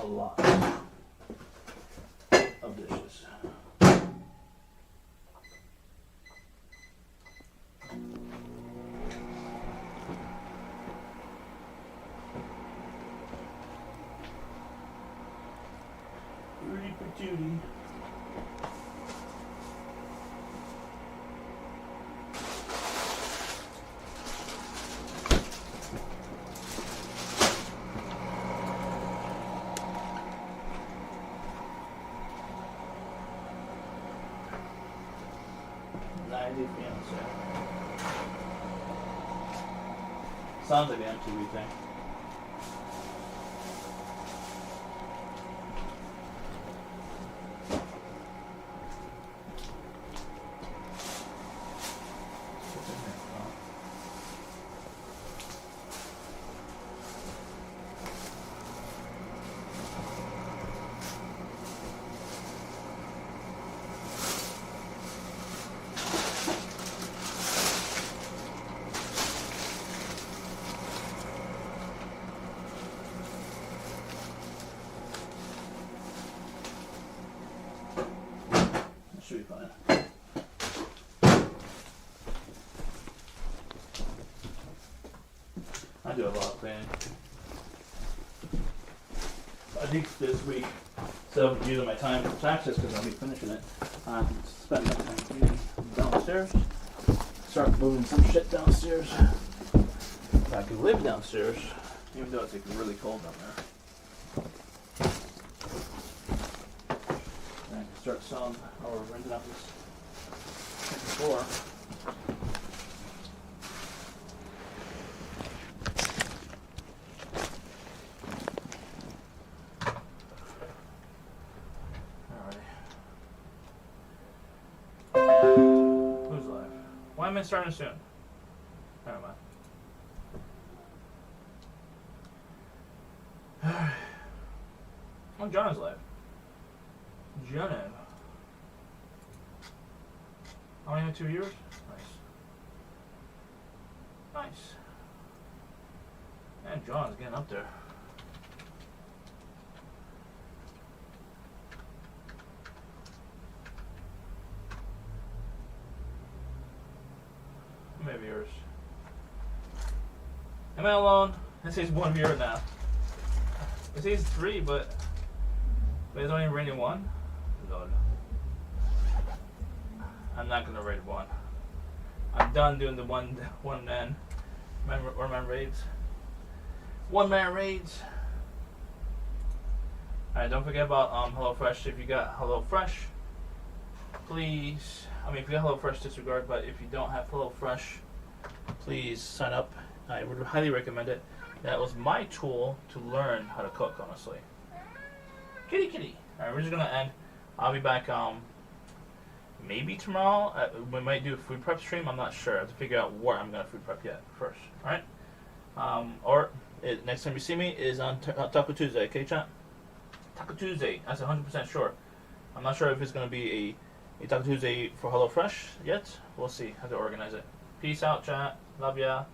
A lot of dishes. Rudy Patootie. Fiance. Sounds like an MTV thing. Should be fine. I do a lot of cleaning. I think this week, instead of using my time for taxes, because I'll be finishing it, spend my time cleaning downstairs. Start moving some shit downstairs. I could live downstairs, even though it's like really cold down there. And I can start selling or renting out this second floor. Alright. Who's live? Why am I starting soon? Never mind. Oh, John is live. John. Only have 2 years? Nice. Nice. And John's getting up there. How many viewers? Am I alone? It says 1 viewer now. It says 3, but it's only rating 1? Lord. I'm not gonna rate 1. I'm done doing the one man raids. 1 man raids. Alright, don't forget about HelloFresh. If you got HelloFresh, please. I mean, if you got HelloFresh, disregard. But if you don't have HelloFresh, please sign up. I would highly recommend it. That was my tool to learn how to cook, honestly. Kitty kitty. Alright, we're just gonna end. I'll be back maybe tomorrow. We might do a food prep stream. I'm not sure. I have to figure out where I'm gonna food prep yet first. Alright? Next time you see me is on Taco Tuesday, okay, chat? Taco Tuesday. That's 100% sure. I'm not sure if it's gonna be a Taco Tuesday for HelloFresh yet. We'll see how to organize it. Peace out, chat. Love ya.